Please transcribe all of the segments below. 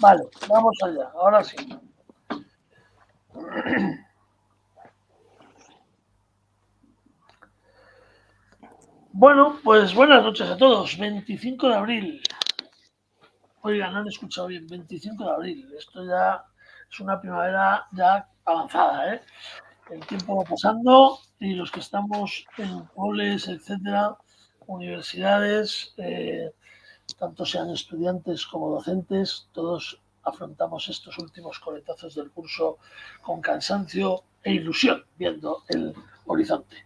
Vale, vamos allá, ahora sí. Bueno, pues buenas noches a todos. 25 de abril. Oigan, no han escuchado bien. 25 de abril. Esto ya es una primavera ya avanzada, ¿eh? El tiempo va pasando y los que estamos en coles, etcétera, universidades, tanto sean estudiantes como docentes, todos afrontamos estos últimos coletazos del curso con cansancio e ilusión, viendo el horizonte.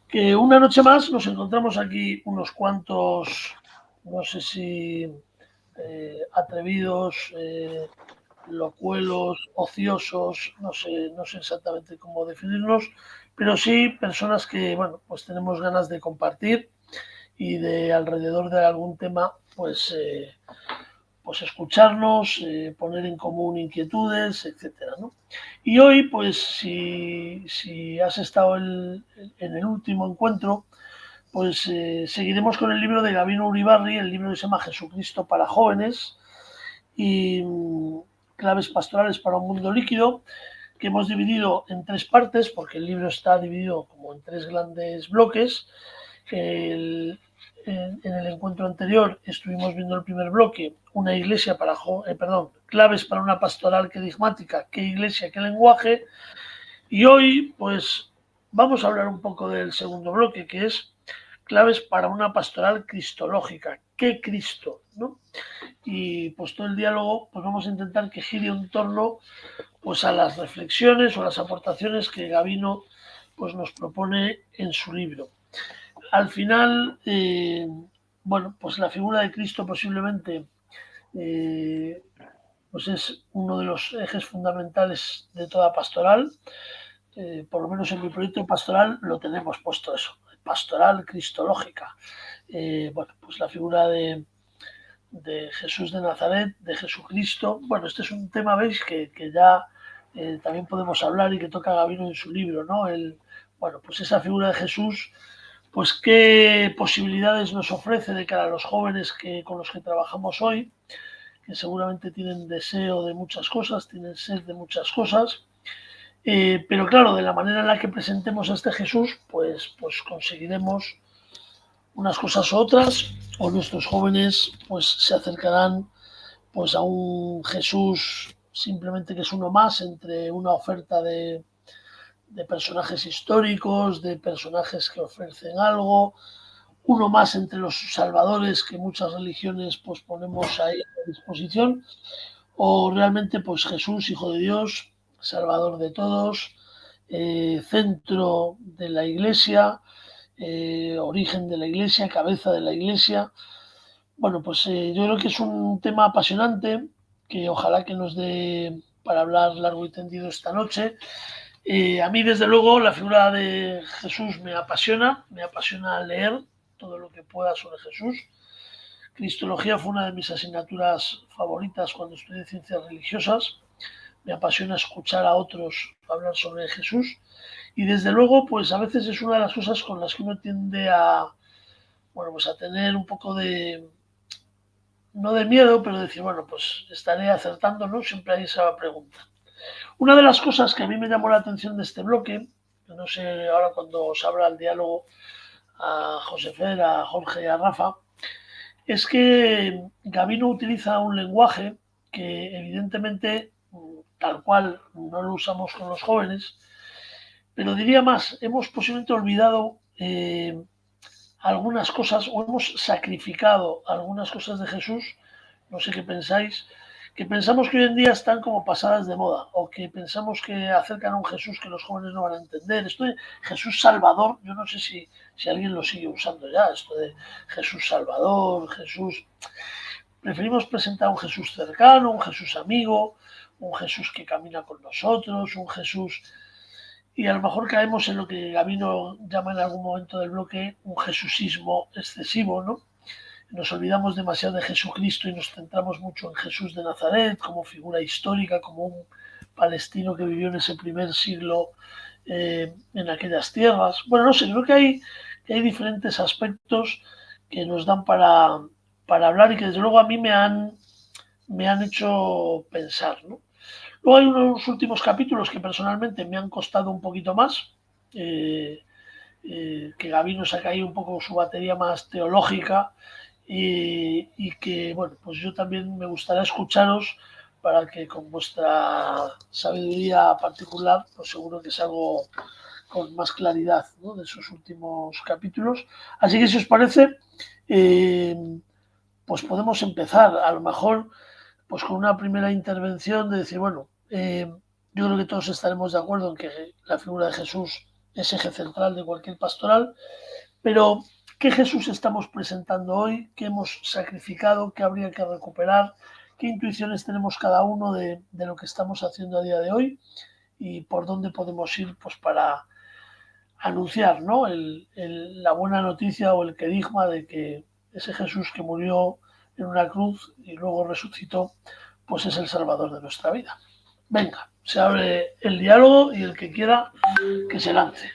Que una noche más nos encontramos aquí unos cuantos, no sé si atrevidos, locuelos, ociosos, no sé exactamente cómo definirnos, pero sí personas que, bueno, pues tenemos ganas de compartir y de alrededor de algún tema, pues escucharnos, poner en común inquietudes, etcétera, ¿no? Y hoy, pues si has estado en el último encuentro, pues seguiremos con el libro de Gabino Uribarri, el libro que se llama Jesucristo para jóvenes y claves pastorales para un mundo líquido, que hemos dividido en tres partes, porque el libro está dividido como en tres grandes bloques. En el encuentro anterior estuvimos viendo el primer bloque, una iglesia para claves para una pastoral querigmática, qué iglesia, qué lenguaje, y hoy pues vamos a hablar un poco del segundo bloque, que es claves para una pastoral cristológica, qué Cristo, ¿no? Y pues todo el diálogo pues vamos a intentar que gire en torno pues a las reflexiones o las aportaciones que Gabino pues nos propone en su libro. Al final, bueno, pues la figura de Cristo posiblemente eh, pues es uno de los ejes fundamentales de toda pastoral. Por lo menos en mi proyecto pastoral lo tenemos puesto eso, pastoral cristológica. Bueno, pues la figura de Jesús de Nazaret, de Jesucristo. Bueno, este es un tema, veis, que ya también podemos hablar y que toca Gabino en su libro, ¿no? Bueno, pues esa figura de Jesús, pues qué posibilidades nos ofrece de cara a los jóvenes con los que trabajamos hoy, que seguramente tienen deseo de muchas cosas, tienen sed de muchas cosas, pero claro, de la manera en la que presentemos a este Jesús, pues conseguiremos unas cosas u otras, o nuestros jóvenes pues se acercarán pues a un Jesús simplemente que es uno más entre una oferta de personajes históricos, de personajes que ofrecen algo, uno más entre los salvadores que muchas religiones pues ponemos ahí a disposición, o realmente pues Jesús, Hijo de Dios, Salvador de todos, centro de la Iglesia, origen de la Iglesia, cabeza de la Iglesia. Bueno, pues yo creo que es un tema apasionante que ojalá que nos dé para hablar largo y tendido esta noche. A mí, desde luego, la figura de Jesús me apasiona leer todo lo que pueda sobre Jesús. Cristología fue una de mis asignaturas favoritas cuando estudié ciencias religiosas. Me apasiona escuchar a otros hablar sobre Jesús y desde luego, pues a veces es una de las cosas con las que uno tiende bueno, pues a tener un poco no de miedo, pero decir, bueno, pues estaré acertando, ¿no? Siempre hay esa pregunta. Una de las cosas que a mí me llamó la atención de este bloque, no sé ahora cuando os abra el diálogo a José Fer, a Jorge y a Rafa, es que Gabino utiliza un lenguaje que evidentemente, tal cual, no lo usamos con los jóvenes, pero diría más, hemos posiblemente olvidado algunas cosas o hemos sacrificado algunas cosas de Jesús, no sé qué pensáis, que pensamos que hoy en día están como pasadas de moda o que pensamos que acercan a un Jesús que los jóvenes no van a entender. Esto de Jesús Salvador, yo no sé si alguien lo sigue usando ya, esto de Jesús Salvador, Jesús... Preferimos presentar un Jesús cercano, un Jesús amigo, un Jesús que camina con nosotros, un Jesús y a lo mejor caemos en lo que Gabino llama en algún momento del bloque un jesusismo excesivo, ¿no? Nos olvidamos demasiado de Jesucristo y nos centramos mucho en Jesús de Nazaret como figura histórica, como un palestino que vivió en ese primer siglo en aquellas tierras. Bueno, no sé, creo que hay diferentes aspectos que nos dan para hablar y que desde luego a mí me han hecho pensar, ¿no? Luego hay unos últimos capítulos que personalmente me han costado un poquito más, que Gabino saca ahí un poco su batería más teológica y que, bueno, pues yo también me gustaría escucharos para que con vuestra sabiduría particular, pues seguro que salgo con más claridad, ¿no?, de esos últimos capítulos. Así que si os parece, pues podemos empezar a lo mejor pues con una primera intervención de decir, bueno, yo creo que todos estaremos de acuerdo en que la figura de Jesús es eje central de cualquier pastoral, pero ¿qué Jesús estamos presentando hoy? ¿Qué hemos sacrificado? ¿Qué habría que recuperar? ¿Qué intuiciones tenemos cada uno de lo que estamos haciendo a día de hoy? ¿Y por dónde podemos ir, pues, para anunciar, ¿no?, la buena noticia o el querigma de que ese Jesús que murió en una cruz y luego resucitó, pues es el Salvador de nuestra vida? Venga, se abre el diálogo y el que quiera que se lance.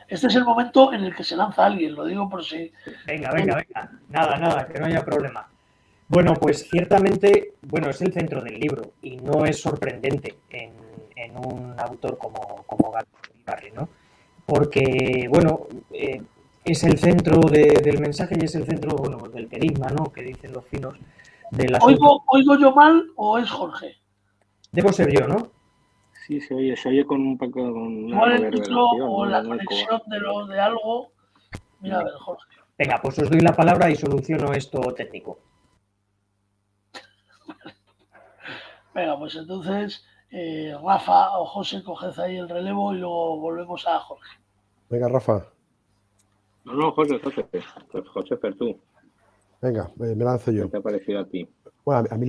Este es el momento en el que se lanza alguien, lo digo por si... Venga. Nada, que no haya problema. Bueno, pues ciertamente, bueno, es el centro del libro y no es sorprendente en un autor como Garry, ¿no? Porque, bueno, es el centro del mensaje y es el centro, bueno, del querigma, ¿no?, que dicen los finos del asunto. ¿Oigo yo mal o es Jorge? Debo ser yo, ¿no? Sí, se oye con un poco con igual algo el de micro reverberación, o ¿no? la Un eco. conexión de algo. Mira, a ver, Jorge. Venga, pues os doy la palabra y soluciono esto técnico. Venga, pues entonces Rafa o José, coged ahí el relevo y luego volvemos a Jorge. Venga, Rafa. No, José, pero tú. Venga, me lanzo yo. ¿Qué te ha parecido a ti? Bueno, a mí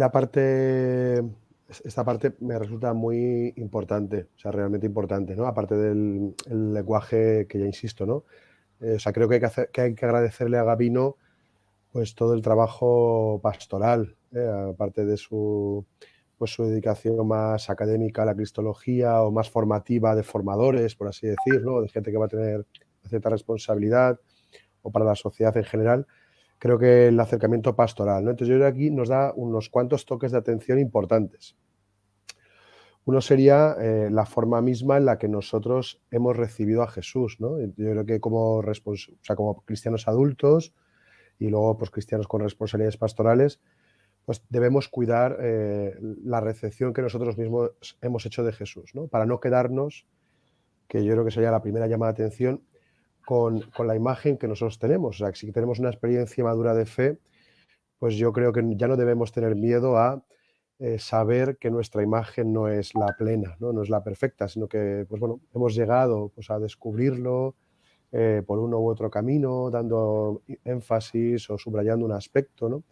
esta parte me resulta muy importante, o sea, realmente importante, ¿no? Aparte del el lenguaje que ya insisto, ¿no? O sea, creo que hay que agradecerle a Gabino, pues, todo el trabajo pastoral, aparte de su dedicación más académica a la cristología o más formativa de formadores, por así decir, ¿no?, de gente que va a tener cierta responsabilidad, o para la sociedad en general. Creo que el acercamiento pastoral, ¿no? Entonces yo creo que aquí nos da unos cuantos toques de atención importantes. Uno sería la forma misma en la que nosotros hemos recibido a Jesús, ¿no? Yo creo que como cristianos adultos y luego, pues, cristianos con responsabilidades pastorales, pues debemos cuidar la recepción que nosotros mismos hemos hecho de Jesús, ¿no? Para no quedarnos, que yo creo que sería la primera llamada de atención, con la imagen que nosotros tenemos. O sea, que si tenemos una experiencia madura de fe, pues yo creo que ya no debemos tener miedo a saber que nuestra imagen no es la plena, ¿no? No es la perfecta, sino que, pues bueno, hemos llegado, pues, a descubrirlo por uno u otro camino, dando énfasis o subrayando un aspecto, ¿no?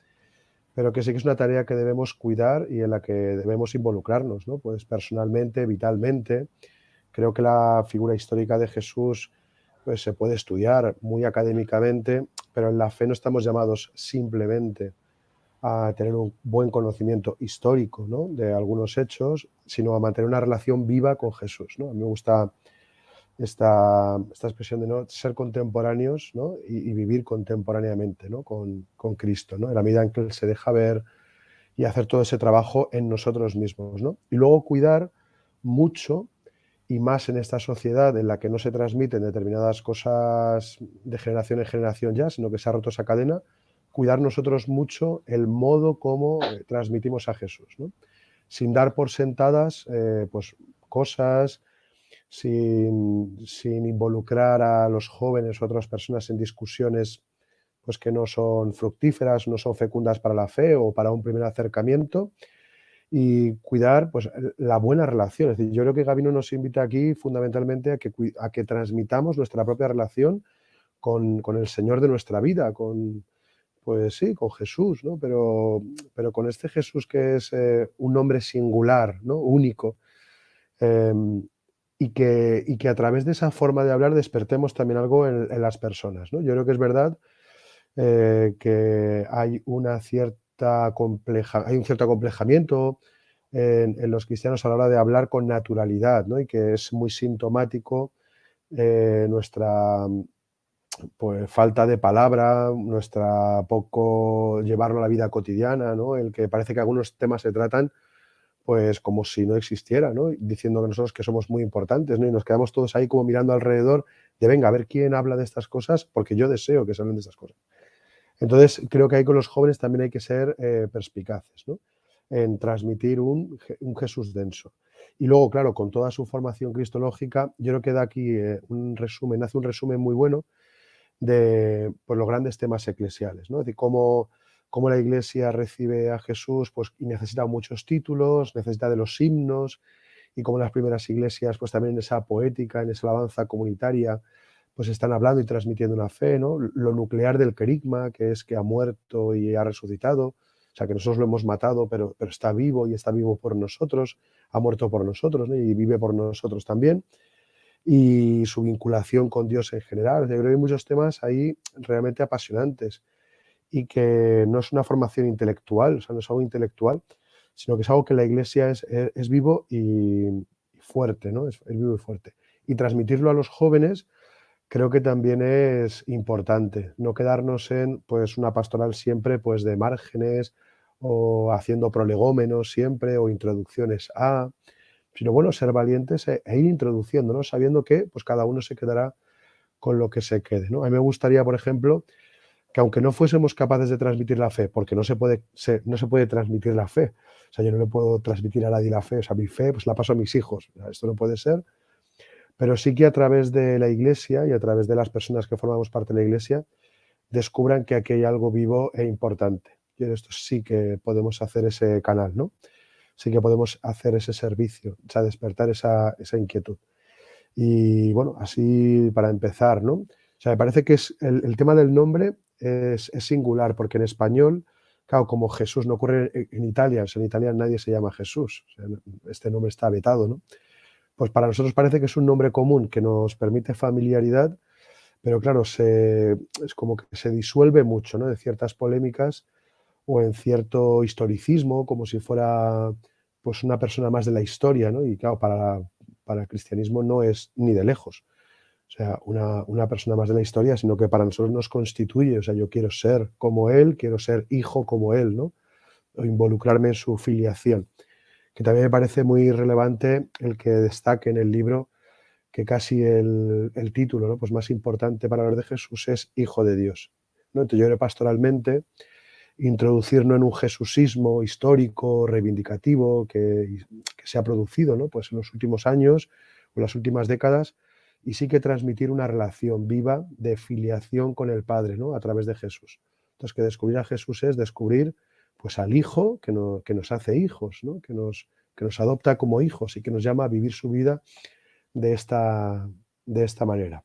Pero que sí que es una tarea que debemos cuidar y en la que debemos involucrarnos, ¿no? Pues personalmente, vitalmente. Creo que la figura histórica de Jesús, pues, se puede estudiar muy académicamente, pero en la fe no estamos llamados simplemente a tener un buen conocimiento histórico, ¿no?, de algunos hechos, sino a mantener una relación viva con Jesús, ¿no? A mí me gusta esta expresión de, ¿no?, ser contemporáneos, ¿no?, y vivir contemporáneamente, ¿no?, con Cristo, ¿no?, en la medida en que Él se deja ver y hacer todo ese trabajo en nosotros mismos, ¿no? Y luego cuidar mucho, y más en esta sociedad en la que no se transmiten determinadas cosas de generación en generación ya, sino que se ha roto esa cadena, cuidar nosotros mucho el modo como transmitimos a Jesús, ¿no? Sin dar por sentadas pues cosas, sin involucrar a los jóvenes o otras personas en discusiones, pues, que no son fructíferas, no son fecundas para la fe o para un primer acercamiento, y cuidar, pues, la buena relación. Es decir, yo creo que Gabino nos invita aquí fundamentalmente a que transmitamos nuestra propia relación con el Señor de nuestra vida, pues sí, con Jesús, ¿no? Pero con este Jesús que es un nombre singular, ¿no?, único, y que a través de esa forma de hablar despertemos también algo en las personas, ¿no? Yo creo que es verdad que hay un cierto acomplejamiento en los cristianos a la hora de hablar con naturalidad, ¿no? Y que es muy sintomático nuestra pues falta de palabra, nuestra poco llevarlo a la vida cotidiana, ¿no? El que parece que algunos temas se tratan pues como si no existiera, ¿no? Diciendo que nosotros que somos muy importantes, ¿no? Y nos quedamos todos ahí como mirando alrededor de venga, a ver quién habla de estas cosas, porque yo deseo que se hablen de estas cosas. Entonces, creo que ahí con los jóvenes también hay que ser perspicaces, ¿no? En transmitir un Jesús denso. Y luego, claro, con toda su formación cristológica, yo creo que da aquí hace un resumen muy bueno de pues, los grandes temas eclesiales, ¿no? Es decir, cómo la Iglesia recibe a Jesús pues, y necesita muchos títulos, necesita de los himnos, y cómo las primeras iglesias, pues también en esa poética, en esa alabanza comunitaria, pues están hablando y transmitiendo una fe, ¿no? Lo nuclear del querigma, que es que ha muerto y ha resucitado, o sea, que nosotros lo hemos matado, pero está vivo y está vivo por nosotros, ha muerto por nosotros, ¿no? Y vive por nosotros también. Y su vinculación con Dios en general. Yo creo que hay muchos temas ahí realmente apasionantes y que no es una formación intelectual, o sea, no es algo intelectual, sino que es algo que la Iglesia es vivo y fuerte, ¿no? Es vivo y fuerte. Y transmitirlo a los jóvenes creo que también es importante, no quedarnos en pues, una pastoral siempre pues, de márgenes o haciendo prolegómenos siempre o introducciones a, sino bueno, ser valientes e ir introduciéndonos, sabiendo que pues, cada uno se quedará con lo que se quede, ¿no? A mí me gustaría, por ejemplo, que aunque no fuésemos capaces de transmitir la fe, porque no se puede transmitir la fe, o sea, yo no le puedo transmitir a nadie la fe, o sea, mi fe pues la paso a mis hijos, o sea, esto no puede ser, pero sí que a través de la Iglesia y a través de las personas que formamos parte de la Iglesia, descubran que aquí hay algo vivo e importante. Y en esto sí que podemos hacer ese canal, ¿no? Sí que podemos hacer ese servicio, o sea, despertar esa inquietud. Y bueno, así para empezar, ¿no? O sea, me parece que es el tema del nombre es singular, porque en español, claro, como Jesús no ocurre en Italia, o sea, en Italia nadie se llama Jesús, o sea, este nombre está vetado, ¿no? Pues para nosotros parece que es un nombre común que nos permite familiaridad, pero claro, es como que se disuelve mucho, ¿no? De ciertas polémicas o en cierto historicismo, como si fuera pues una persona más de la historia, ¿no? Y claro, para el cristianismo no es ni de lejos, o sea, una persona más de la historia, sino que para nosotros nos constituye, o sea, yo quiero ser como él, quiero ser hijo como él, ¿no? O involucrarme en su filiación, que también me parece muy relevante el que destaque en el libro que casi el título, ¿no? Pues más importante para hablar de Jesús es Hijo de Dios, ¿no? Entonces yo creo pastoralmente introducirnos en un jesusismo histórico, reivindicativo, que se ha producido, ¿no? Pues en los últimos años o en las últimas décadas, y sí que transmitir una relación viva de filiación con el Padre, ¿no? A través de Jesús. Entonces, que descubrir a Jesús es descubrir pues, al Hijo que nos hace hijos, ¿no? Que nos adopta como hijos y que nos llama a vivir su vida de esta manera.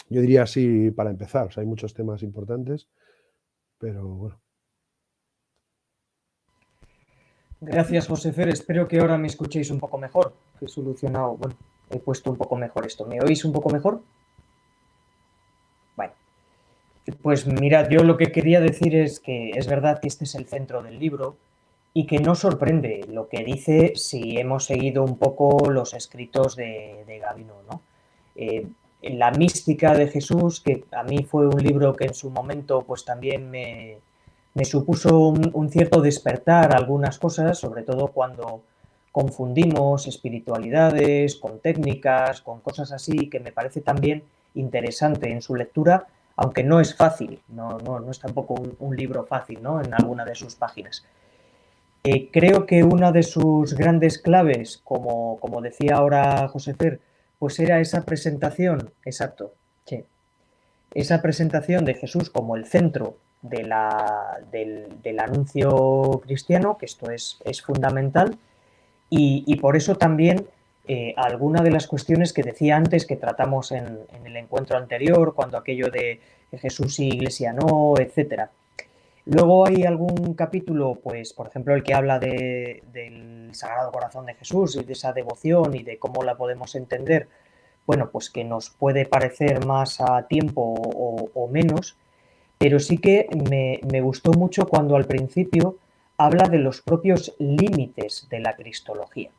Yo diría así para empezar, o sea, hay muchos temas importantes, pero bueno. Gracias, Josefer. Espero que ahora me escuchéis un poco mejor. Que he solucionado, bueno, he puesto un poco mejor esto. ¿Me oís un poco mejor? Bueno, pues mirad, yo lo que quería decir es que es verdad que este es el centro del libro y que no sorprende lo que dice si hemos seguido un poco los escritos de Gavino, ¿no? La mística de Jesús, que a mí fue un libro que en su momento pues también me supuso un cierto despertar a algunas cosas, sobre todo cuando confundimos espiritualidades con técnicas, con cosas así, que me parece también interesante en su lectura, aunque no es fácil, no es tampoco un libro fácil, ¿no? En alguna de sus páginas. Creo que una de sus grandes claves, como decía ahora Josefer, pues era esa presentación, exacto, sí, esa presentación de Jesús como el centro del anuncio cristiano, que esto es fundamental, y por eso también alguna de las cuestiones que decía antes, que tratamos en el encuentro anterior, cuando aquello de Jesús y Iglesia no, etcétera. Luego hay algún capítulo, pues por ejemplo el que habla del Sagrado Corazón de Jesús y de esa devoción y de cómo la podemos entender, bueno, pues que nos puede parecer más a tiempo o menos, pero sí que me gustó mucho cuando al principio habla de los propios límites de la cristología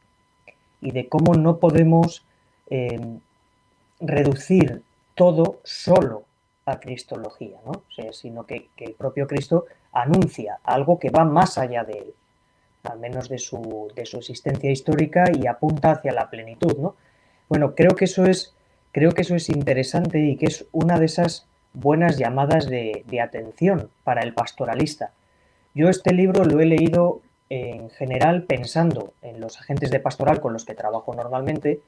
y de cómo no podemos reducir todo solo cristología, ¿no? O sea, sino que el propio Cristo anuncia algo que va más allá de él, al menos de su existencia histórica, y apunta hacia la plenitud, ¿no? Bueno, creo que eso es interesante y que es una de esas buenas llamadas de atención para el pastoralista. Yo este libro lo he leído en general pensando en los agentes de pastoral con los que trabajo normalmente,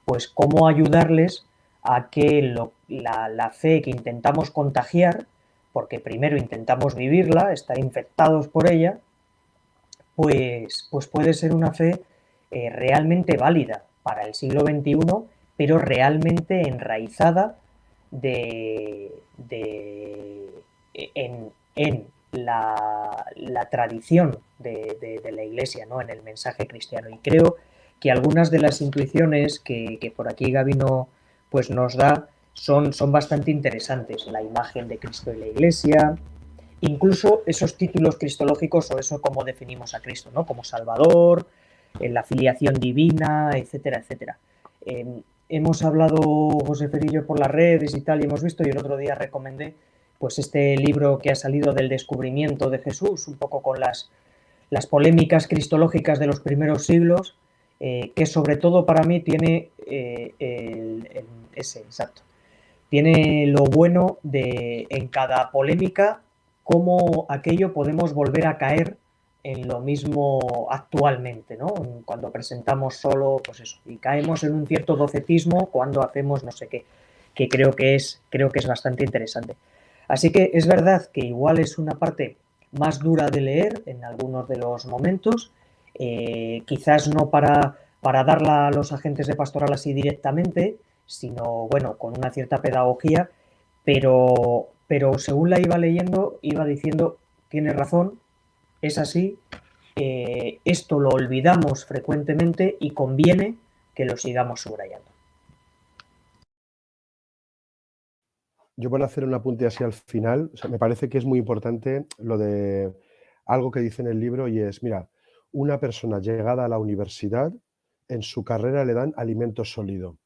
pues cómo ayudarles a que la fe que intentamos contagiar, porque primero intentamos vivirla, estar infectados por ella, pues puede ser una fe realmente válida para el siglo XXI, pero realmente enraizada en la tradición de la Iglesia, ¿no? En el mensaje cristiano. Y creo que algunas de las intuiciones que por aquí Gabino pues, nos da son bastante interesantes. La imagen de Cristo y la Iglesia, incluso esos títulos cristológicos, o eso como definimos a Cristo, ¿no? Como Salvador, la filiación divina, etcétera, etcétera. Hemos hablado, José Ferillo, por las redes y tal, y hemos visto, y el otro día recomendé pues este libro que ha salido del descubrimiento de Jesús, un poco con las polémicas cristológicas de los primeros siglos, que sobre todo para mí tiene exacto. Tiene lo bueno de, en cada polémica, cómo aquello podemos volver a caer en lo mismo actualmente, ¿no? Cuando presentamos solo, pues eso, y caemos en un cierto docetismo cuando hacemos no sé qué, que creo que es bastante interesante. Así que es verdad que igual es una parte más dura de leer en algunos de los momentos, quizás no para darla a los agentes de pastoral así directamente, sino, bueno, con una cierta pedagogía, pero según la iba leyendo, iba diciendo, tiene razón, es así, esto lo olvidamos frecuentemente y conviene que lo sigamos subrayando. Yo voy a hacer un apunte así al final. O sea, me parece que es muy importante lo de algo que dice en el libro, y es, mira, una persona llegada a la universidad, en su carrera le dan alimento sólido.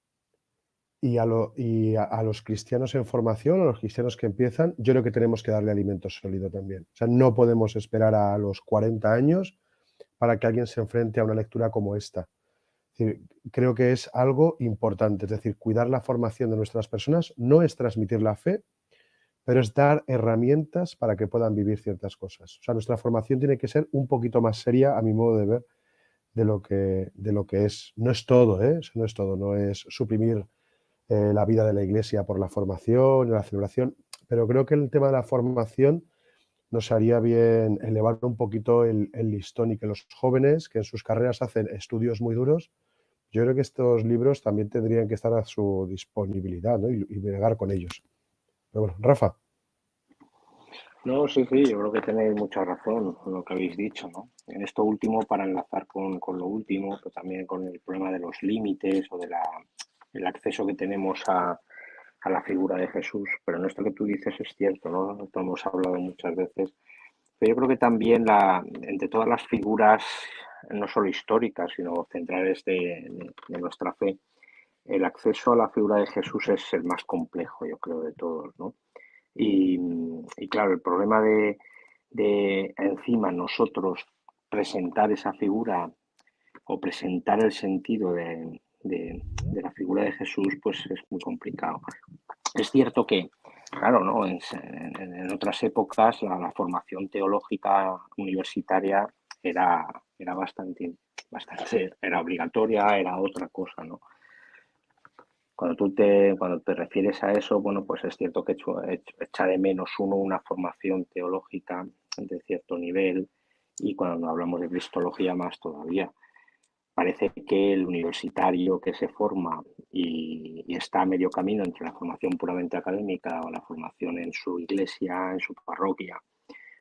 Y a los cristianos en formación, a los cristianos que empiezan, yo creo que tenemos que darle alimento sólido también. O sea, no podemos esperar a los 40 años para que alguien se enfrente a una lectura como esta. Es decir, creo que es algo importante. Es decir, cuidar la formación de nuestras personas no es transmitir la fe, pero es dar herramientas para que puedan vivir ciertas cosas. O sea, nuestra formación tiene que ser un poquito más seria, a mi modo de ver, de lo que es. No es todo, ¿eh? Eso no es todo, no es suprimir la vida de la Iglesia por la formación, la celebración, pero creo que el tema de la formación nos haría bien elevar un poquito el listón, y que los jóvenes que en sus carreras hacen estudios muy duros, yo creo que estos libros también tendrían que estar a su disponibilidad, ¿no? y bregar con ellos. Pero bueno, Rafa. No, sí, yo creo que tenéis mucha razón con lo que habéis dicho, ¿no? En esto último, para enlazar con lo último, pero también con el problema de los límites o el acceso que tenemos a la figura de Jesús. Pero en esto que tú dices es cierto, ¿no? Esto hemos hablado muchas veces. Pero yo creo que también entre todas las figuras, no solo históricas, sino centrales de nuestra fe, el acceso a la figura de Jesús es el más complejo, yo creo, de todos, ¿no? Y claro, el problema de encima nosotros presentar esa figura o presentar el sentido de la figura de Jesús, pues es muy complicado. Es cierto que, claro, ¿no? En otras épocas la formación teológica universitaria era bastante, era obligatoria, era otra cosa, ¿no? Cuando te refieres a eso, bueno, pues es cierto que echa de menos uno una formación teológica de cierto nivel, y cuando hablamos de cristología más todavía. Parece que el universitario que se forma y está a medio camino entre la formación puramente académica o la formación en su iglesia, en su parroquia,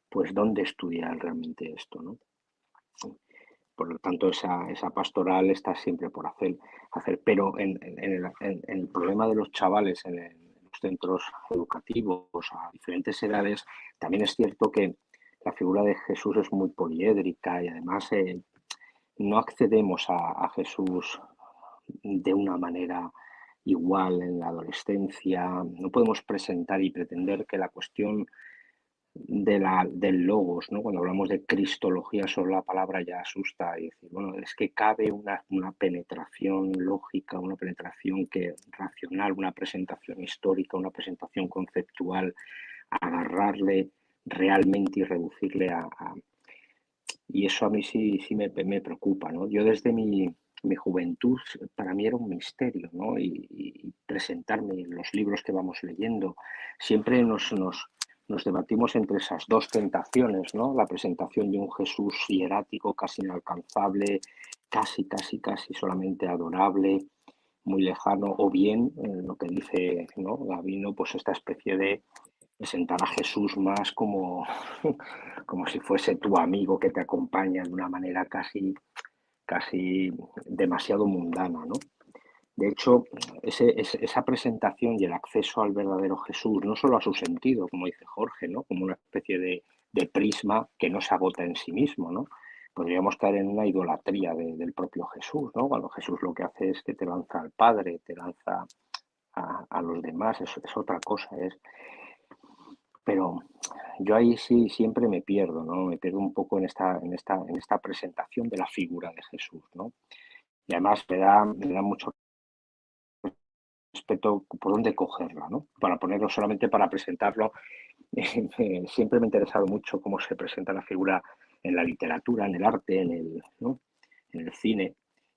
pues ¿dónde estudia realmente esto, no? Por lo tanto, esa pastoral está siempre por hacer. Pero en el problema de los chavales en los centros educativos a diferentes edades, también es cierto que la figura de Jesús es muy poliédrica, y además no accedemos a Jesús de una manera igual en la adolescencia. No podemos presentar y pretender que la cuestión del logos, ¿no? Cuando hablamos de cristología, solo la palabra ya asusta y decir, bueno, es que cabe una penetración lógica, una penetración racional, una presentación histórica, una presentación conceptual, agarrarle realmente y reducirle y eso a mí sí me preocupa, ¿no? Yo desde mi juventud, para mí era un misterio, ¿no? Y presentarme en los libros que vamos leyendo, siempre nos debatimos entre esas dos tentaciones, ¿no? La presentación de un Jesús hierático, casi inalcanzable, casi solamente adorable, muy lejano, o bien lo que dice, ¿no? Gavino, pues esta especie de presentar a Jesús más como si fuese tu amigo que te acompaña de una manera casi demasiado mundana, ¿no? De hecho, esa presentación y el acceso al verdadero Jesús, no solo a su sentido, como dice Jorge, ¿no? Como una especie de prisma que no se agota en sí mismo, ¿no? Podríamos caer en una idolatría del propio Jesús, ¿no? Cuando Jesús lo que hace es que te lanza al Padre, te lanza a los demás, es otra cosa, pero yo ahí sí siempre me pierdo, ¿no? Me pierdo un poco en esta presentación de la figura de Jesús, ¿no? Y además me da mucho respeto por dónde cogerla, ¿no? Para ponerlo solamente para presentarlo. Siempre me ha interesado mucho cómo se presenta la figura en la literatura, en el arte, ¿no? En el cine.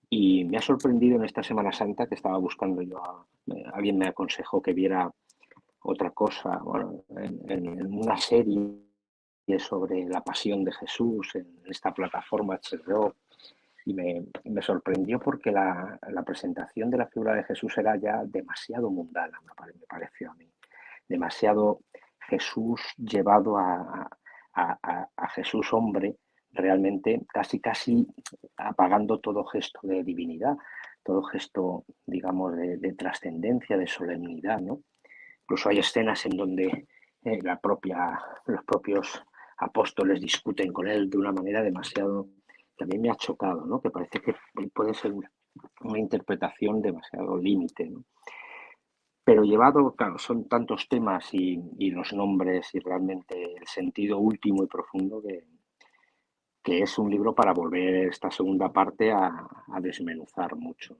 Y me ha sorprendido en esta Semana Santa que estaba buscando alguien me aconsejó que viera otra cosa, bueno, en una serie sobre la pasión de Jesús en esta plataforma HBO y me sorprendió porque la presentación de la figura de Jesús era ya demasiado mundana, me pareció a mí. Demasiado Jesús llevado a Jesús hombre, realmente casi apagando todo gesto de divinidad, todo gesto, digamos, de trascendencia, de solemnidad, ¿no? Incluso hay escenas en donde los propios apóstoles discuten con él de una manera demasiado, que a mí me ha chocado, ¿no? Que parece que puede ser una interpretación demasiado límite, ¿no? Pero llevado, claro, son tantos temas y los nombres y realmente el sentido último y profundo que es un libro para volver esta segunda parte a desmenuzar mucho.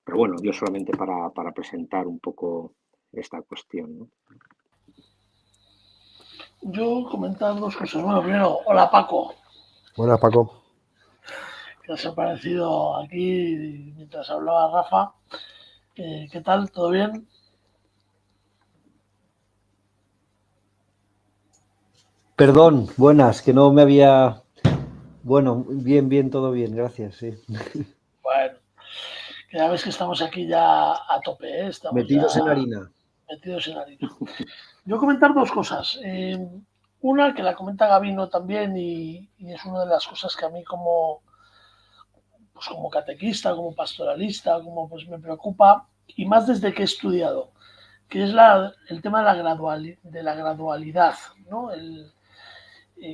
Pero bueno, yo solamente para presentar un poco esta cuestión, ¿no? Yo comentar dos cosas. Bueno, primero, hola Paco, Buenas, Paco. que has aparecido aquí mientras hablaba Rafa. ¿Qué tal? ¿Todo bien? Perdón, buenas, que no me había... Bueno, bien, todo bien, gracias, sí. Bueno, que ya ves que estamos aquí ya a tope, ¿eh? Estamos ya Metidos en harina. metidos en harina. Yo comentar dos cosas. Una que la comenta Gavino también y es una de las cosas que a mí como catequista, como pastoralista, como pues me preocupa y más desde que he estudiado, que es el tema de la gradualidad, ¿no?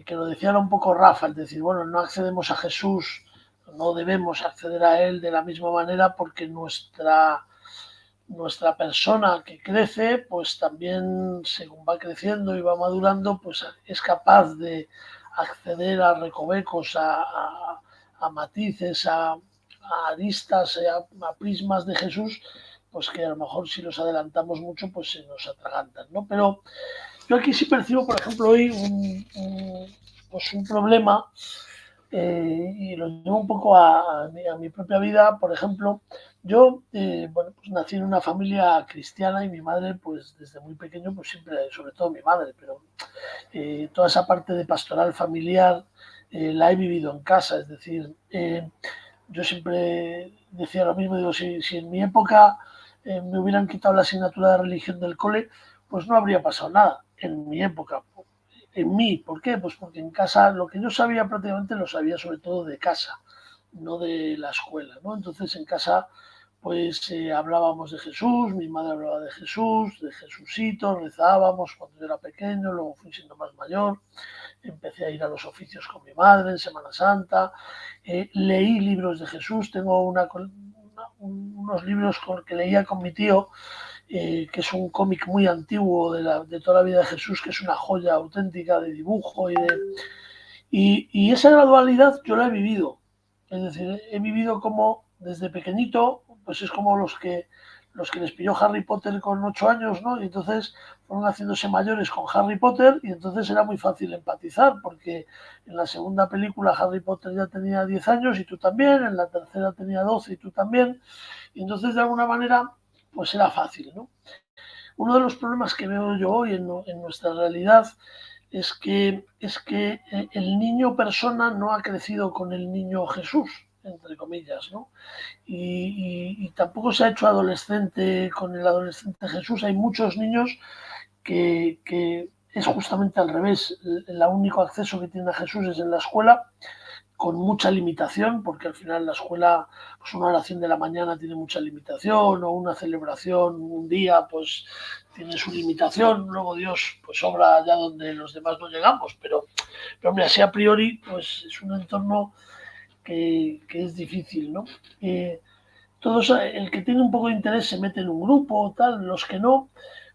Que lo decía un poco Rafa, es decir, bueno, no accedemos a Jesús, no debemos acceder a Él de la misma manera porque nuestra persona que crece, pues también según va creciendo y va madurando, pues es capaz de acceder a recovecos, a matices, a aristas, a prismas de Jesús, pues que a lo mejor si los adelantamos mucho, pues se nos atragantan, ¿no? Pero yo aquí sí percibo, por ejemplo, hoy pues un problema y lo llevo un poco a mi propia vida. Por ejemplo, yo bueno, pues nací en una familia cristiana y mi madre, pues desde muy pequeño, pues siempre, sobre todo mi madre, pero toda esa parte de pastoral familiar la he vivido en casa. Es decir, yo siempre decía lo mismo, digo, si en mi época me hubieran quitado la asignatura de religión del cole, pues no habría pasado nada en mi época. En mí, ¿por qué? Pues porque en casa lo que yo sabía prácticamente lo sabía sobre todo de casa, no de la escuela, ¿no? Entonces en casa pues hablábamos de Jesús, mi madre hablaba de Jesús, de Jesucito, rezábamos cuando yo era pequeño, luego fui siendo más mayor, empecé a ir a los oficios con mi madre en Semana Santa, leí libros de Jesús, tengo una unos libros que leía con mi tío, que es un cómic muy antiguo de toda la vida de Jesús, que es una joya auténtica de dibujo y esa gradualidad yo la he vivido. Es decir, he vivido como desde pequeñito, pues es como los que les pilló Harry Potter con 8 años, ¿no? Y entonces fueron haciéndose mayores con Harry Potter y entonces era muy fácil empatizar porque en la segunda película Harry Potter ya tenía 10 años y tú también, en la tercera tenía 12 y tú también, y entonces de alguna manera pues era fácil, ¿no? Uno de los problemas que veo yo hoy en nuestra realidad es que el niño persona no ha crecido con el niño Jesús, entre comillas, ¿no? Y tampoco se ha hecho adolescente con el adolescente Jesús. Hay muchos niños que es justamente al revés. El único acceso que tiene a Jesús es en la escuela, con mucha limitación, porque al final la escuela, pues una oración de la mañana tiene mucha limitación, o una celebración un día, pues tiene su limitación, luego Dios pues obra allá donde los demás no llegamos, pero hombre, así a priori, pues es un entorno que es difícil, ¿no? Todos, el que tiene un poco de interés se mete en un grupo, tal, los que no,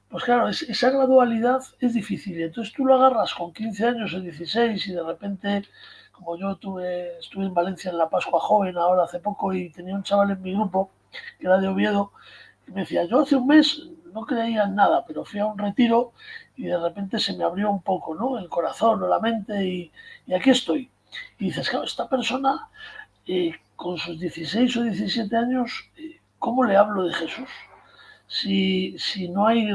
pues claro, esa gradualidad es difícil. Entonces tú lo agarras con 15 años o 16 y de repente, como yo estuve en Valencia en la Pascua Joven ahora hace poco y tenía un chaval en mi grupo que era de Oviedo y me decía, yo hace un mes no creía en nada, pero fui a un retiro y de repente se me abrió un poco, ¿no? El corazón o la mente y aquí estoy. Y dices, claro, esta persona con sus 16 o 17 años, ¿cómo le hablo de Jesús? Si no hay,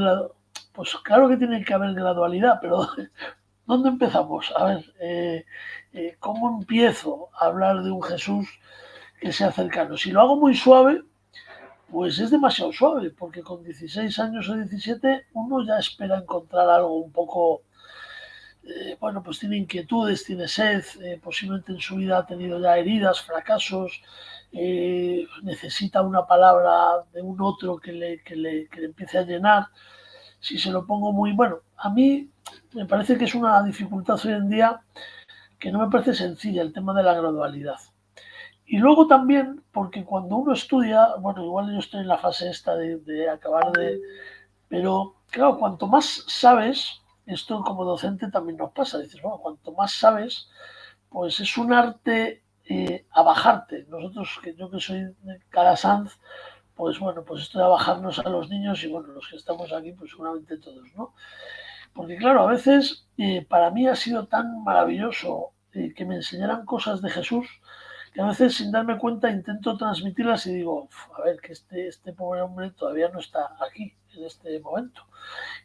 pues claro que tiene que haber gradualidad, pero ¿dónde empezamos? A ver, ¿cómo empiezo a hablar de un Jesús que sea cercano? Si lo hago muy suave, pues es demasiado suave, porque con 16 años o 17 uno ya espera encontrar algo un poco, bueno, pues tiene inquietudes, tiene sed, posiblemente en su vida ha tenido ya heridas, fracasos, necesita una palabra de un otro que le empiece a llenar. Si se lo pongo muy, bueno, a mí me parece que es una dificultad hoy en día que no me parece sencilla el tema de la gradualidad. Y luego también, porque cuando uno estudia, bueno, igual yo estoy en la fase esta de acabar de, pero claro, cuanto más sabes, esto como docente también nos pasa, dices, bueno, cuanto más sabes, pues es un arte a bajarte. Nosotros, yo que soy de Calasanz, pues bueno, pues esto de bajarnos a los niños y bueno, los que estamos aquí, pues seguramente todos, ¿no? Porque claro, a veces para mí ha sido tan maravilloso que me enseñaran cosas de Jesús que a veces sin darme cuenta intento transmitirlas y digo, a ver, que este pobre hombre todavía no está aquí en este momento.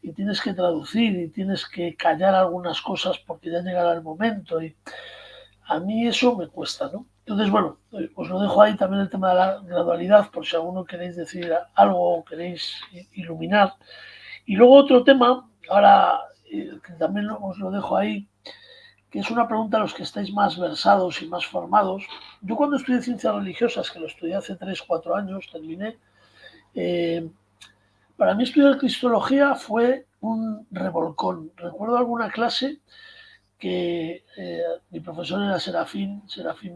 Y tienes que traducir y tienes que callar algunas cosas porque ya llegará el momento. Y a mí eso me cuesta, ¿no? Entonces, bueno, os lo dejo ahí también el tema de la gradualidad, por si alguno queréis decir algo o queréis iluminar. Y luego otro tema, ahora que también os lo dejo ahí, que es una pregunta a los que estáis más versados y más formados. Yo cuando estudié ciencias religiosas, que lo estudié hace 3 4 años, terminé, eh, para mí estudiar cristología fue un revolcón. Recuerdo alguna clase que mi profesor era Serafín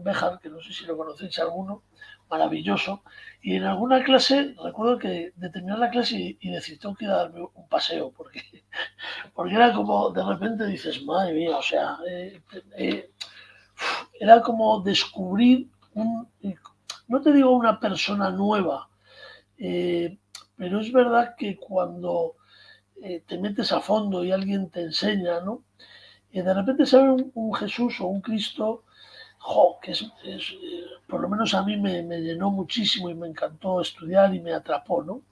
Béjar, que no sé si lo conocéis alguno, maravilloso, y en alguna clase recuerdo que de terminar la clase y decir, tengo que ir a darme un paseo, porque era como, de repente dices, madre mía, o sea, era como descubrir no te digo una persona nueva, eh, pero es verdad que cuando te metes a fondo y alguien te enseña, ¿no? Y de repente se ve un Jesús o un Cristo, que por lo menos a mí me llenó muchísimo y me encantó estudiar y me atrapó, ¿no?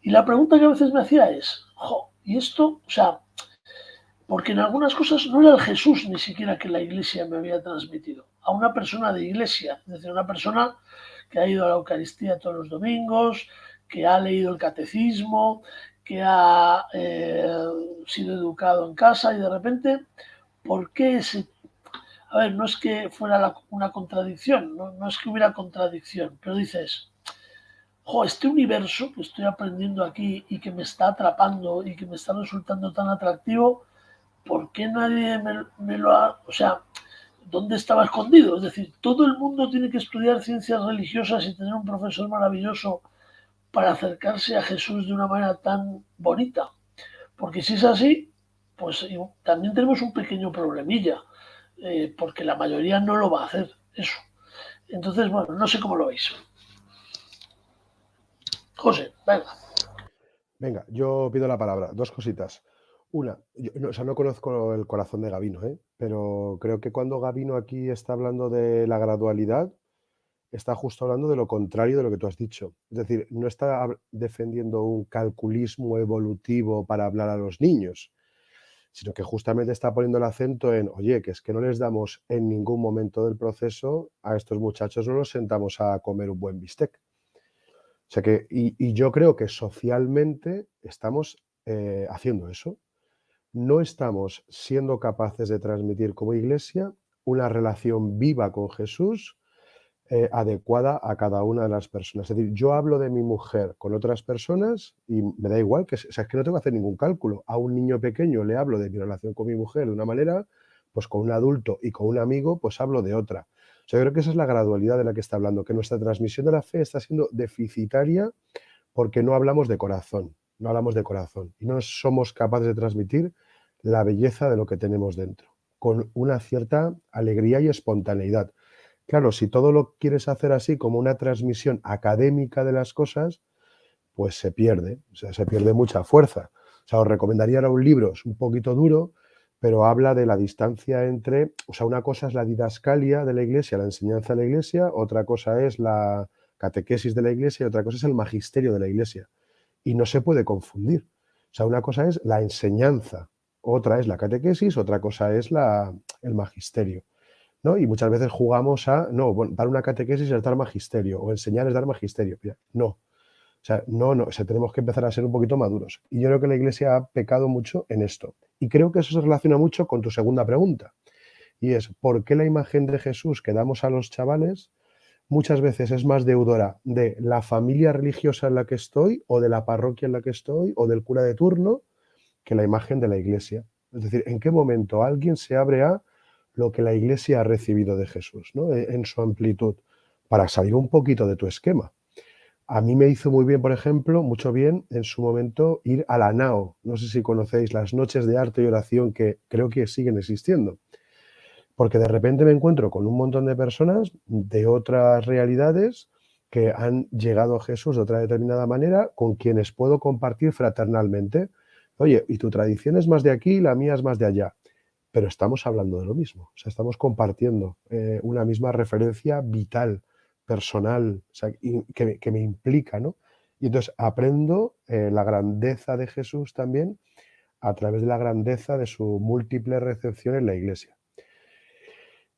Y la pregunta que a veces me hacía es, ¿y esto? O sea, porque en algunas cosas no era el Jesús ni siquiera que la iglesia me había transmitido, a una persona de iglesia, es decir, una persona que ha ido a la Eucaristía todos los domingos, que ha leído el catecismo, que ha sido educado en casa y de repente, ¿por qué ese? A ver, no es que fuera una contradicción, no es que hubiera contradicción, pero dices, este universo que estoy aprendiendo aquí y que me está atrapando y que me está resultando tan atractivo, ¿por qué nadie me lo ha...? O sea, ¿dónde estaba escondido? Es decir, todo el mundo tiene que estudiar ciencias religiosas y tener un profesor maravilloso para acercarse a Jesús de una manera tan bonita. Porque si es así, pues también tenemos un pequeño problemilla, porque la mayoría no lo va a hacer eso. Entonces, bueno, no sé cómo lo veis. José, venga. Venga, yo pido la palabra. Dos cositas. Una, no conozco el corazón de Gabino, pero creo que cuando Gabino aquí está hablando de la gradualidad, está justo hablando de lo contrario de lo que tú has dicho. Es decir, no está defendiendo un calculismo evolutivo para hablar a los niños, sino que justamente está poniendo el acento en, oye, que es que no les damos en ningún momento del proceso a estos muchachos, no los sentamos a comer un buen bistec. O sea que, y yo creo que socialmente estamos haciendo eso. No estamos siendo capaces de transmitir como iglesia una relación viva con Jesús, adecuada a cada una de las personas. Es decir, yo hablo de mi mujer con otras personas y me da igual, o sea, es que no tengo que hacer ningún cálculo. A un niño pequeño le hablo de mi relación con mi mujer de una manera, pues con un adulto y con un amigo, pues hablo de otra. O sea, yo creo que esa es la gradualidad de la que está hablando, que nuestra transmisión de la fe está siendo deficitaria porque no hablamos de corazón, no hablamos de corazón y no somos capaces de transmitir la belleza de lo que tenemos dentro, con una cierta alegría y espontaneidad. Claro, si todo lo quieres hacer así como una transmisión académica de las cosas, pues se pierde, o sea, se pierde mucha fuerza. O sea, os recomendaría ahora un libro, es un poquito duro, pero habla de la distancia entre, o sea, una cosa es la didascalia de la iglesia, la enseñanza de la iglesia, otra cosa es la catequesis de la iglesia y otra cosa es el magisterio de la iglesia. Y no se puede confundir. O sea, una cosa es la enseñanza, otra es la catequesis, otra cosa es el magisterio, ¿no? Y muchas veces jugamos a, no, bueno, dar una catequesis es dar magisterio, o enseñar es dar magisterio. No, o sea, no, o sea, tenemos que empezar a ser un poquito maduros. Y yo creo que la Iglesia ha pecado mucho en esto. Y creo que eso se relaciona mucho con tu segunda pregunta. Y es, ¿por qué la imagen de Jesús que damos a los chavales muchas veces es más deudora de la familia religiosa en la que estoy, o de la parroquia en la que estoy, o del cura de turno, que la imagen de la Iglesia? Es decir, ¿en qué momento alguien se abre a lo que la Iglesia ha recibido de Jesús, ¿no? En su amplitud, para salir un poquito de tu esquema? A mí me hizo muy bien, por ejemplo, mucho bien en su momento ir a la NAO. No sé si conocéis las noches de arte y oración que creo que siguen existiendo. Porque de repente me encuentro con un montón de personas de otras realidades que han llegado a Jesús de otra determinada manera, con quienes puedo compartir fraternalmente. Oye, y tu tradición es más de aquí, la mía es más de allá. Pero estamos hablando de lo mismo. O sea, estamos compartiendo una misma referencia vital, personal, o sea, que me implica, ¿no? Y entonces aprendo la grandeza de Jesús también a través de la grandeza de su múltiple recepción en la Iglesia.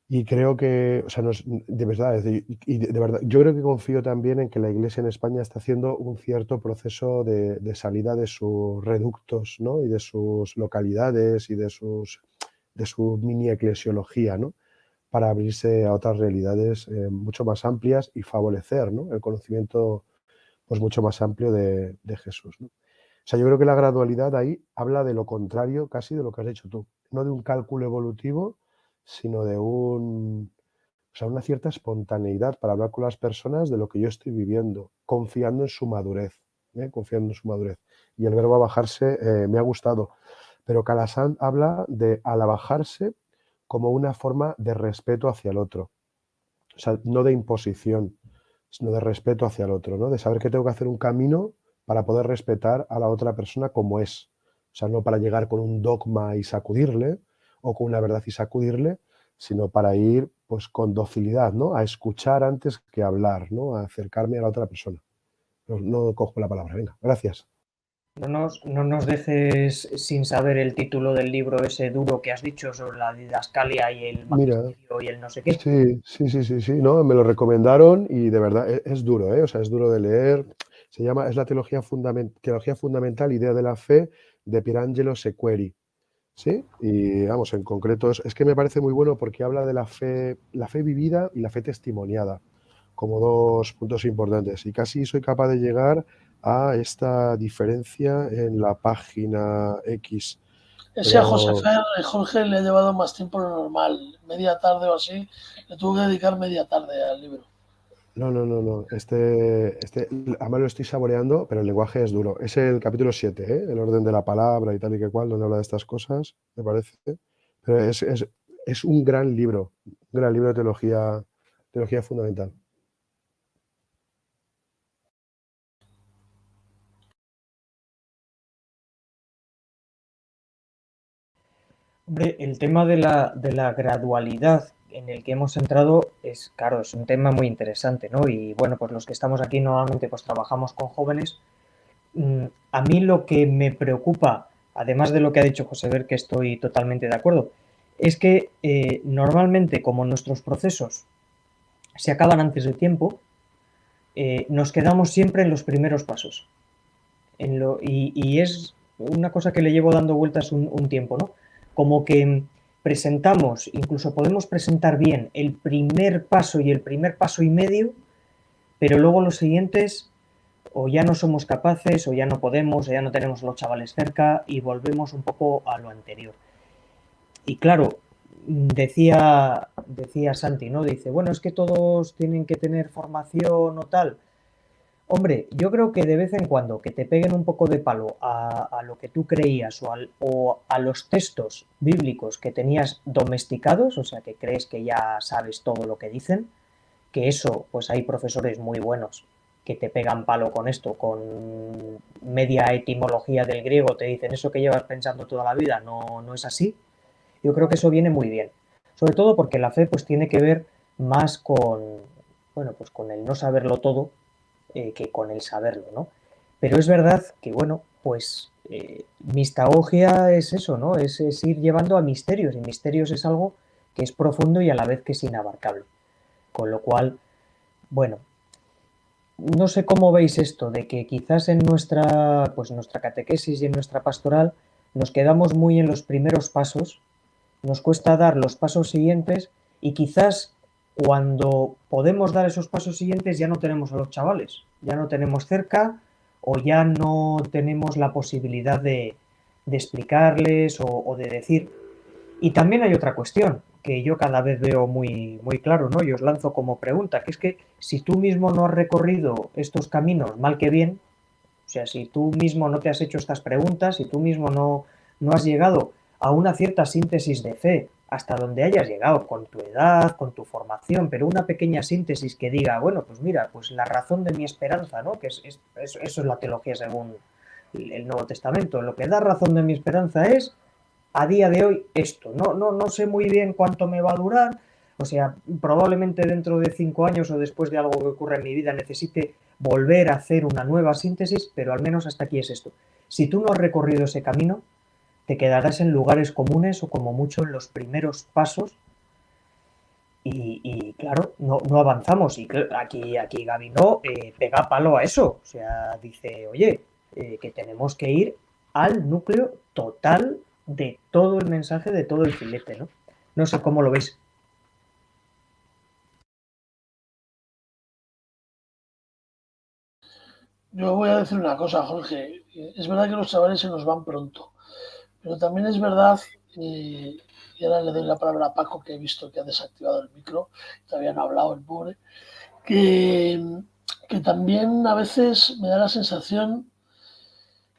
Y creo que, o sea, de verdad, de verdad, yo creo que confío también en que la Iglesia en España está haciendo un cierto proceso de salida de sus reductos, ¿no? Y de sus localidades y de su mini eclesiología, ¿no? Para abrirse a otras realidades mucho más amplias y favorecer, ¿no? El conocimiento pues, mucho más amplio de Jesús, ¿no? O sea, yo creo que la gradualidad ahí habla de lo contrario casi de lo que has dicho tú, no de un cálculo evolutivo, sino de una cierta espontaneidad para hablar con las personas de lo que yo estoy viviendo, confiando en su madurez, confiando en su madurez. Y el verbo bajarse me ha gustado, pero Calasanz habla de al bajarse como una forma de respeto hacia el otro, o sea, no de imposición, sino de respeto hacia el otro, ¿no? De saber que tengo que hacer un camino para poder respetar a la otra persona como es. O sea, no para llegar con un dogma y sacudirle, o con una verdad y sacudirle, sino para ir pues con docilidad, ¿no? A escuchar antes que hablar, ¿no? A acercarme a la otra persona. No cojo la palabra, venga, gracias. No nos dejes sin saber el título del libro ese duro que has dicho sobre la didascalia y el Mira, magisterio y el no sé qué. sí, no, me lo recomendaron y de verdad es duro, ¿eh? O sea, es duro de leer. Es la teología fundamental, idea de la fe, de Pierangelo Sequeri, ¿sí? Y vamos, en concreto es que me parece muy bueno porque habla de la fe vivida y la fe testimoniada como dos puntos importantes. Y casi soy capaz de llegar a esta diferencia en la página X. Ese a José Pero Jorge le ha llevado más tiempo de lo normal, media tarde o así, le tuvo que dedicar media tarde al libro. no. Además lo estoy saboreando, pero el lenguaje es duro. Es el capítulo 7, ¿eh? El orden de la palabra y tal y que cual, donde habla de estas cosas, me parece. Pero es un gran libro de teología fundamental. Hombre, el tema de la gradualidad en el que hemos entrado es, claro, es un tema muy interesante, ¿no? Y bueno, pues los que estamos aquí normalmente pues trabajamos con jóvenes. A mí lo que me preocupa, además de lo que ha dicho José Ver, que estoy totalmente de acuerdo, es que normalmente como nuestros procesos se acaban antes de tiempo, nos quedamos siempre en los primeros pasos. Y es una cosa que le llevo dando vueltas un tiempo, ¿no? Como que presentamos, incluso podemos presentar bien el primer paso y el primer paso y medio, pero luego los siguientes o ya no somos capaces, o ya no podemos, o ya no tenemos a los chavales cerca y volvemos un poco a lo anterior. Y claro, decía Santi, ¿no? Dice, bueno, es que todos tienen que tener formación o tal. Hombre, yo creo que de vez en cuando que te peguen un poco de palo a lo que tú creías o a los textos bíblicos que tenías domesticados, o sea, que crees que ya sabes todo lo que dicen, que eso, pues hay profesores muy buenos que te pegan palo con esto, con media etimología del griego, te dicen eso que llevas pensando toda la vida, no es así. Yo creo que eso viene muy bien. Sobre todo porque la fe pues tiene que ver más con, bueno, pues con el no saberlo todo que con el saberlo, ¿no? Pero es verdad que, bueno, pues mistagogia es eso, ¿no? Es ir llevando a misterios, y misterios es algo que es profundo y a la vez que es inabarcable. Con lo cual, bueno, no sé cómo veis esto, de que quizás en nuestra catequesis y en nuestra pastoral nos quedamos muy en los primeros pasos, nos cuesta dar los pasos siguientes y quizás cuando podemos dar esos pasos siguientes ya no tenemos a los chavales, ya no tenemos cerca o ya no tenemos la posibilidad de explicarles o de decir. Y también hay otra cuestión que yo cada vez veo muy, muy claro, ¿no? Y os lanzo como pregunta, que es que si tú mismo no has recorrido estos caminos mal que bien, o sea, si tú mismo no te has hecho estas preguntas, si tú mismo no has llegado a una cierta síntesis de fe hasta donde hayas llegado con tu edad, con tu formación, pero una pequeña síntesis que diga, bueno, pues mira, pues la razón de mi esperanza, ¿no? Que eso es la teología según el Nuevo Testamento. Lo que da razón de mi esperanza es a día de hoy esto. No sé muy bien cuánto me va a durar. O sea, probablemente dentro de 5 años o después de algo que ocurra en mi vida necesite volver a hacer una nueva síntesis, pero al menos hasta aquí es esto. Si tú no has recorrido ese camino, te quedarás en lugares comunes o como mucho en los primeros pasos y claro, no avanzamos. Y aquí Gaby no pega palo a eso. O sea, dice, oye, que tenemos que ir al núcleo total de todo el mensaje, de todo el filete, ¿no? No sé cómo lo veis. Yo voy a decir una cosa, Jorge. Es verdad que los chavales se nos van pronto, pero también es verdad, y ahora le doy la palabra a Paco, que he visto que ha desactivado el micro, todavía no ha hablado el pobre, que, que también a veces me da la sensación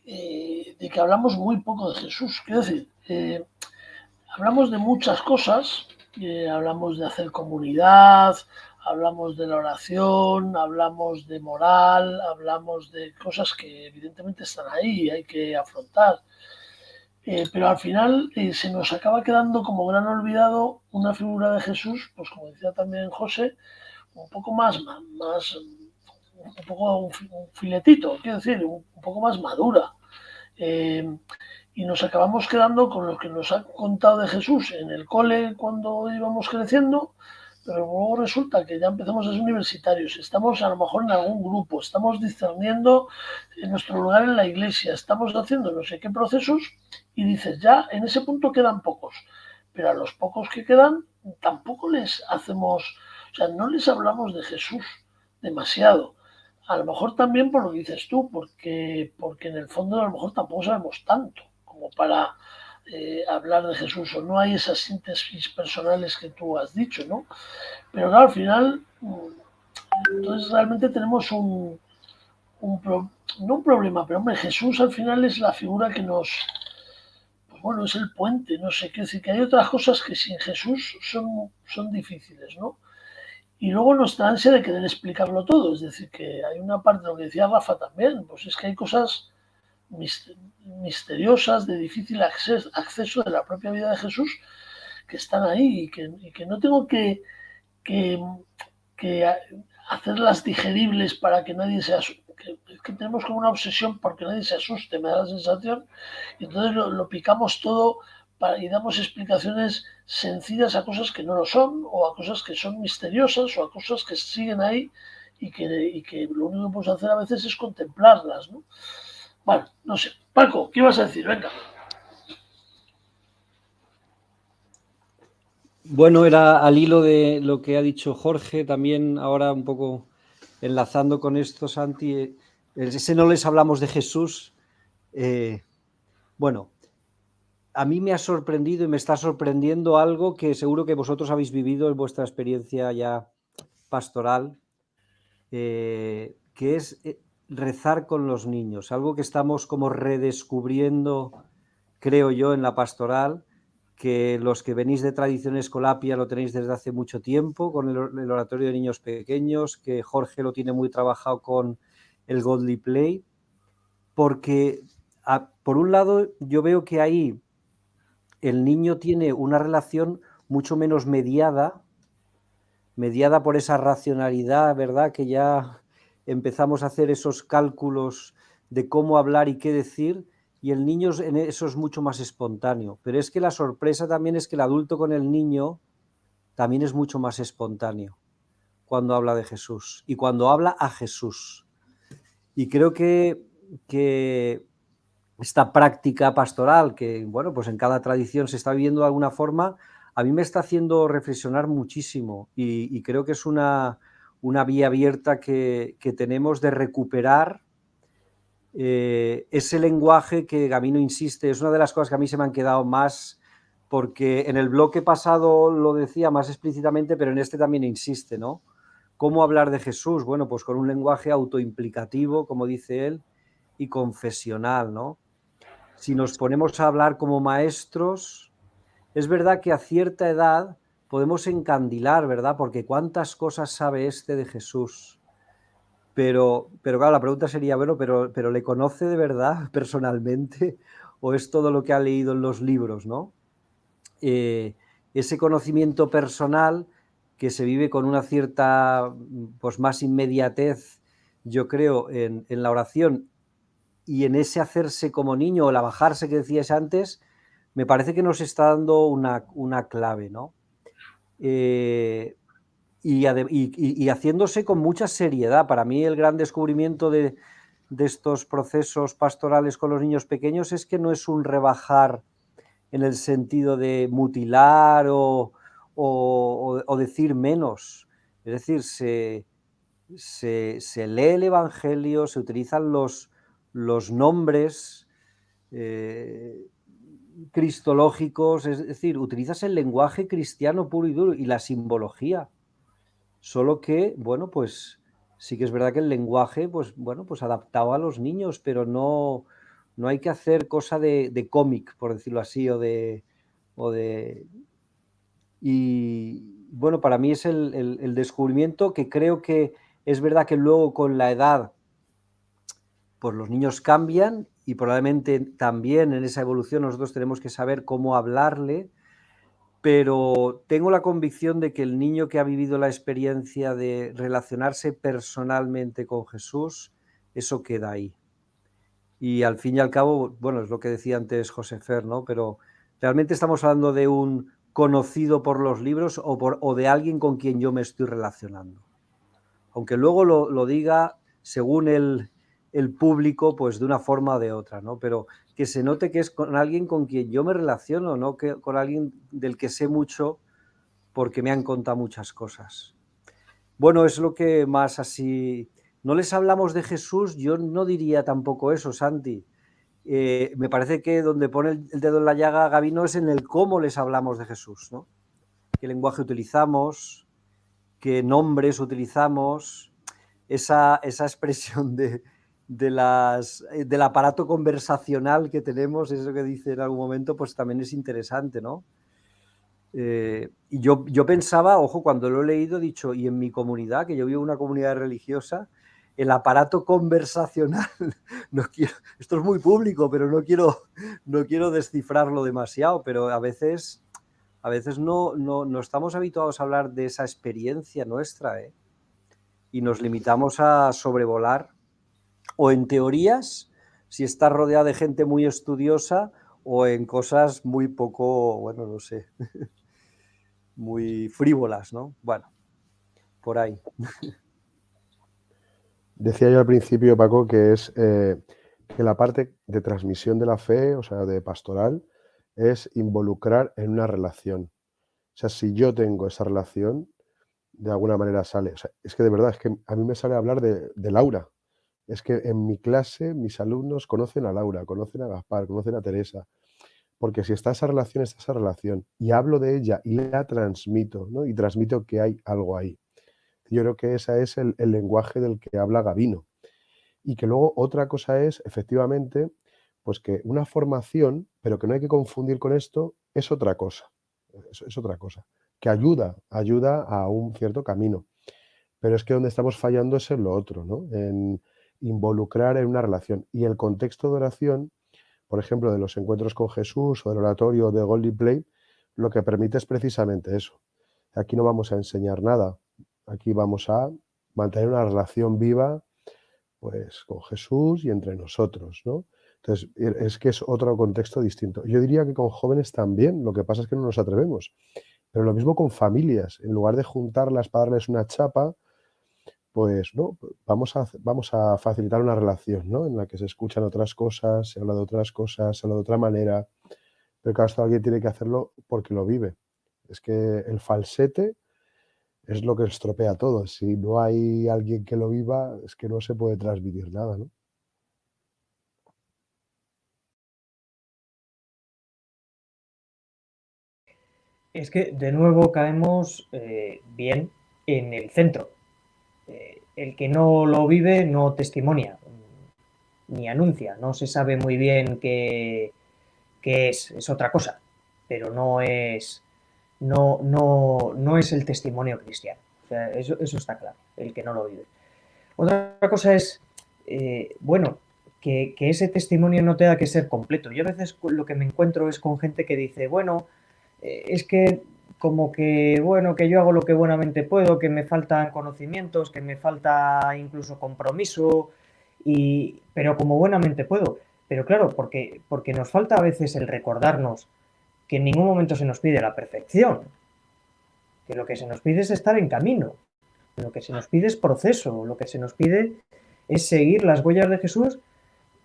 de que hablamos muy poco de Jesús. Quiero decir, hablamos de muchas cosas, hablamos de hacer comunidad, hablamos de la oración, hablamos de moral, hablamos de cosas que evidentemente están ahí y hay que afrontar. Pero al final se nos acaba quedando como gran olvidado una figura de Jesús, pues como decía también José, un poco más un poco un filetito, quiero decir, un poco más madura. Eh, y nos acabamos quedando con lo que nos ha contado de Jesús en el cole cuando íbamos creciendo, pero luego resulta que ya empezamos a ser universitarios, estamos a lo mejor en algún grupo, estamos discerniendo en nuestro lugar en la iglesia, estamos haciendo no sé qué procesos y dices, ya en ese punto quedan pocos, pero a los pocos que quedan tampoco les hacemos, o sea, no les hablamos de Jesús demasiado. A lo mejor también por lo que dices tú, porque en el fondo a lo mejor tampoco sabemos tanto como para hablar de Jesús, o no hay esas síntesis personales que tú has dicho, ¿no? Pero claro, al final, entonces realmente tenemos no un problema, pero hombre, Jesús al final es la figura que nos, pues bueno, es el puente, no sé, quiero decir que hay otras cosas que sin Jesús son difíciles, ¿no? Y luego nuestra ansia de querer explicarlo todo, es decir, que hay una parte, lo que decía Rafa también, pues es que hay cosas misteriosas, de difícil acceso de la propia vida de Jesús, que están ahí y que no tengo que, que hacerlas digeribles para que nadie se asuste. Que tenemos como una obsesión porque nadie se asuste, me da la sensación, y entonces lo picamos todo y damos explicaciones sencillas a cosas que no lo son, o a cosas que son misteriosas, o a cosas que siguen ahí y que lo único que podemos hacer a veces es contemplarlas, ¿no? Bueno, no sé. Paco, ¿qué ibas a decir? Venga. Bueno, era al hilo de lo que ha dicho Jorge, también ahora un poco enlazando con esto, Santi, ese no les hablamos de Jesús. Bueno, a mí me ha sorprendido y me está sorprendiendo algo que seguro que vosotros habéis vivido en vuestra experiencia ya pastoral, que es rezar con los niños, algo que estamos como redescubriendo, creo yo, en la pastoral, que los que venís de Tradición Escolapia lo tenéis desde hace mucho tiempo con el oratorio de niños pequeños, que Jorge lo tiene muy trabajado con el Godly Play, porque por un lado yo veo que ahí el niño tiene una relación mucho menos mediada por esa racionalidad, ¿verdad? Que ya empezamos a hacer esos cálculos de cómo hablar y qué decir, y el niño en eso es mucho más espontáneo. Pero es que la sorpresa también es que el adulto con el niño también es mucho más espontáneo cuando habla de Jesús y cuando habla a Jesús. Y creo que esta práctica pastoral, que bueno, pues en cada tradición se está viviendo de alguna forma, a mí me está haciendo reflexionar muchísimo y creo que es una vía abierta que tenemos de recuperar ese lenguaje que Gabino insiste. Es una de las cosas que a mí se me han quedado más, porque en el bloque pasado lo decía más explícitamente, pero en este también insiste, ¿no? ¿Cómo hablar de Jesús? Bueno, pues con un lenguaje autoimplicativo, como dice él, y confesional, ¿no? Si nos ponemos a hablar como maestros, es verdad que a cierta edad podemos encandilar, ¿verdad? Porque cuántas cosas sabe este de Jesús. Pero claro, la pregunta sería, bueno, pero ¿le conoce de verdad personalmente? ¿O es todo lo que ha leído en los libros, ¿no? Ese conocimiento personal que se vive con una cierta, pues más inmediatez, yo creo, en la oración y en ese hacerse como niño o el bajarse que decías antes, me parece que nos está dando una clave, ¿no? Y haciéndose con mucha seriedad. Para mí el gran descubrimiento de estos procesos pastorales con los niños pequeños es que no es un rebajar en el sentido de mutilar o decir menos. Es decir, se lee el Evangelio, se utilizan los nombres cristológicos, es decir, utilizas el lenguaje cristiano puro y duro y la simbología. Solo que, bueno, pues sí que es verdad que el lenguaje, pues bueno, pues adaptado a los niños, pero no hay que hacer cosa de cómic, por decirlo así, y bueno, para mí es el descubrimiento que creo que es verdad que luego con la edad, pues los niños cambian y probablemente también en esa evolución nosotros tenemos que saber cómo hablarle, pero tengo la convicción de que el niño que ha vivido la experiencia de relacionarse personalmente con Jesús, eso queda ahí. Y al fin y al cabo, bueno, es lo que decía antes José Fer, ¿no? Pero realmente estamos hablando de un conocido por los libros o de alguien con quien yo me estoy relacionando. Aunque luego lo diga según el público, pues de una forma o de otra, ¿no? Pero que se note que es con alguien con quien yo me relaciono, no que con alguien del que sé mucho porque me han contado muchas cosas. Bueno, es lo que más así... No les hablamos de Jesús, yo no diría tampoco eso, Santi. me parece que donde pone el dedo en la llaga Gabino es en el cómo les hablamos de Jesús, ¿no? Qué lenguaje utilizamos, qué nombres utilizamos, esa expresión del aparato conversacional que tenemos, eso que dice en algún momento, pues también es interesante, ¿no? Y yo pensaba, ojo, cuando lo he leído, he dicho, y en mi comunidad, que yo vivo en una comunidad religiosa, el aparato conversacional, no quiero, esto es muy público, pero no quiero descifrarlo demasiado, pero a veces no estamos habituados a hablar de esa experiencia nuestra, ¿eh? Y nos limitamos a sobrevolar, o en teorías, si estás rodeado de gente muy estudiosa, o en cosas muy poco, bueno, no sé, muy frívolas, ¿no? Bueno, por ahí. Decía yo al principio, Paco, que es que la parte de transmisión de la fe, o sea, de pastoral, es involucrar en una relación. O sea, si yo tengo esa relación, de alguna manera sale. O sea, es que de verdad, es que a mí me sale hablar de Laura. Es que en mi clase mis alumnos conocen a Laura, conocen a Gaspar, conocen a Teresa. Porque si está esa relación, está esa relación. Y hablo de ella y la transmito, ¿no? Y transmito que hay algo ahí. Yo creo que ese es el lenguaje del que habla Gabino. Y que luego otra cosa es, efectivamente, pues que una formación, pero que no hay que confundir con esto, es otra cosa. Es otra cosa. Que ayuda a un cierto camino. Pero es que donde estamos fallando es en lo otro, ¿no? En involucrar en una relación. Y el contexto de oración, por ejemplo, de los encuentros con Jesús o del oratorio de Golden Play, lo que permite es precisamente eso. Aquí no vamos a enseñar nada. Aquí vamos a mantener una relación viva, pues, con Jesús y entre nosotros, ¿no? Entonces, es que es otro contexto distinto. Yo diría que con jóvenes también, lo que pasa es que no nos atrevemos. Pero lo mismo con familias. En lugar de juntarlas para darles una chapa, pues no, vamos a facilitar una relación, ¿no? En la que se escuchan otras cosas, se habla de otras cosas, se habla de otra manera. Pero claro, esto alguien tiene que hacerlo porque lo vive. Es que el falsete es lo que estropea todo. Si no hay alguien que lo viva, es que no se puede transmitir nada, ¿no? Es que de nuevo caemos bien en el centro. El que no lo vive no testimonia, ni anuncia, no se sabe muy bien qué es otra cosa, pero no es el testimonio cristiano. O sea, eso está claro, el que no lo vive. Otra cosa es, bueno, que ese testimonio no tenga que ser completo. Yo a veces lo que me encuentro es con gente que dice, bueno, es que como que, bueno, que yo hago lo que buenamente puedo, que me faltan conocimientos, que me falta incluso compromiso, pero como buenamente puedo. Pero claro, porque nos falta a veces el recordarnos que en ningún momento se nos pide la perfección, que lo que se nos pide es estar en camino, lo que se nos pide es proceso, lo que se nos pide es seguir las huellas de Jesús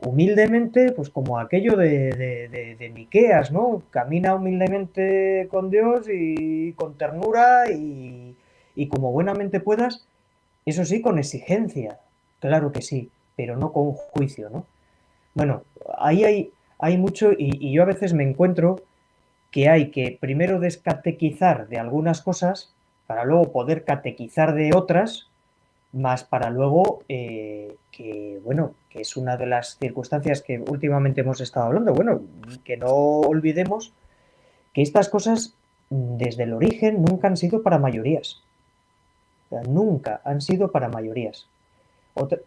humildemente, pues como aquello de Miqueas, ¿no? Camina humildemente con Dios y con ternura y como buenamente puedas, eso sí, con exigencia, claro que sí, pero no con juicio, ¿no? Bueno, ahí hay mucho y yo a veces me encuentro que hay que primero descatequizar de algunas cosas para luego poder catequizar de otras, más para luego bueno, que es una de las circunstancias que últimamente hemos estado hablando, bueno, que no olvidemos que estas cosas desde el origen nunca han sido para mayorías. O sea, nunca han sido para mayorías.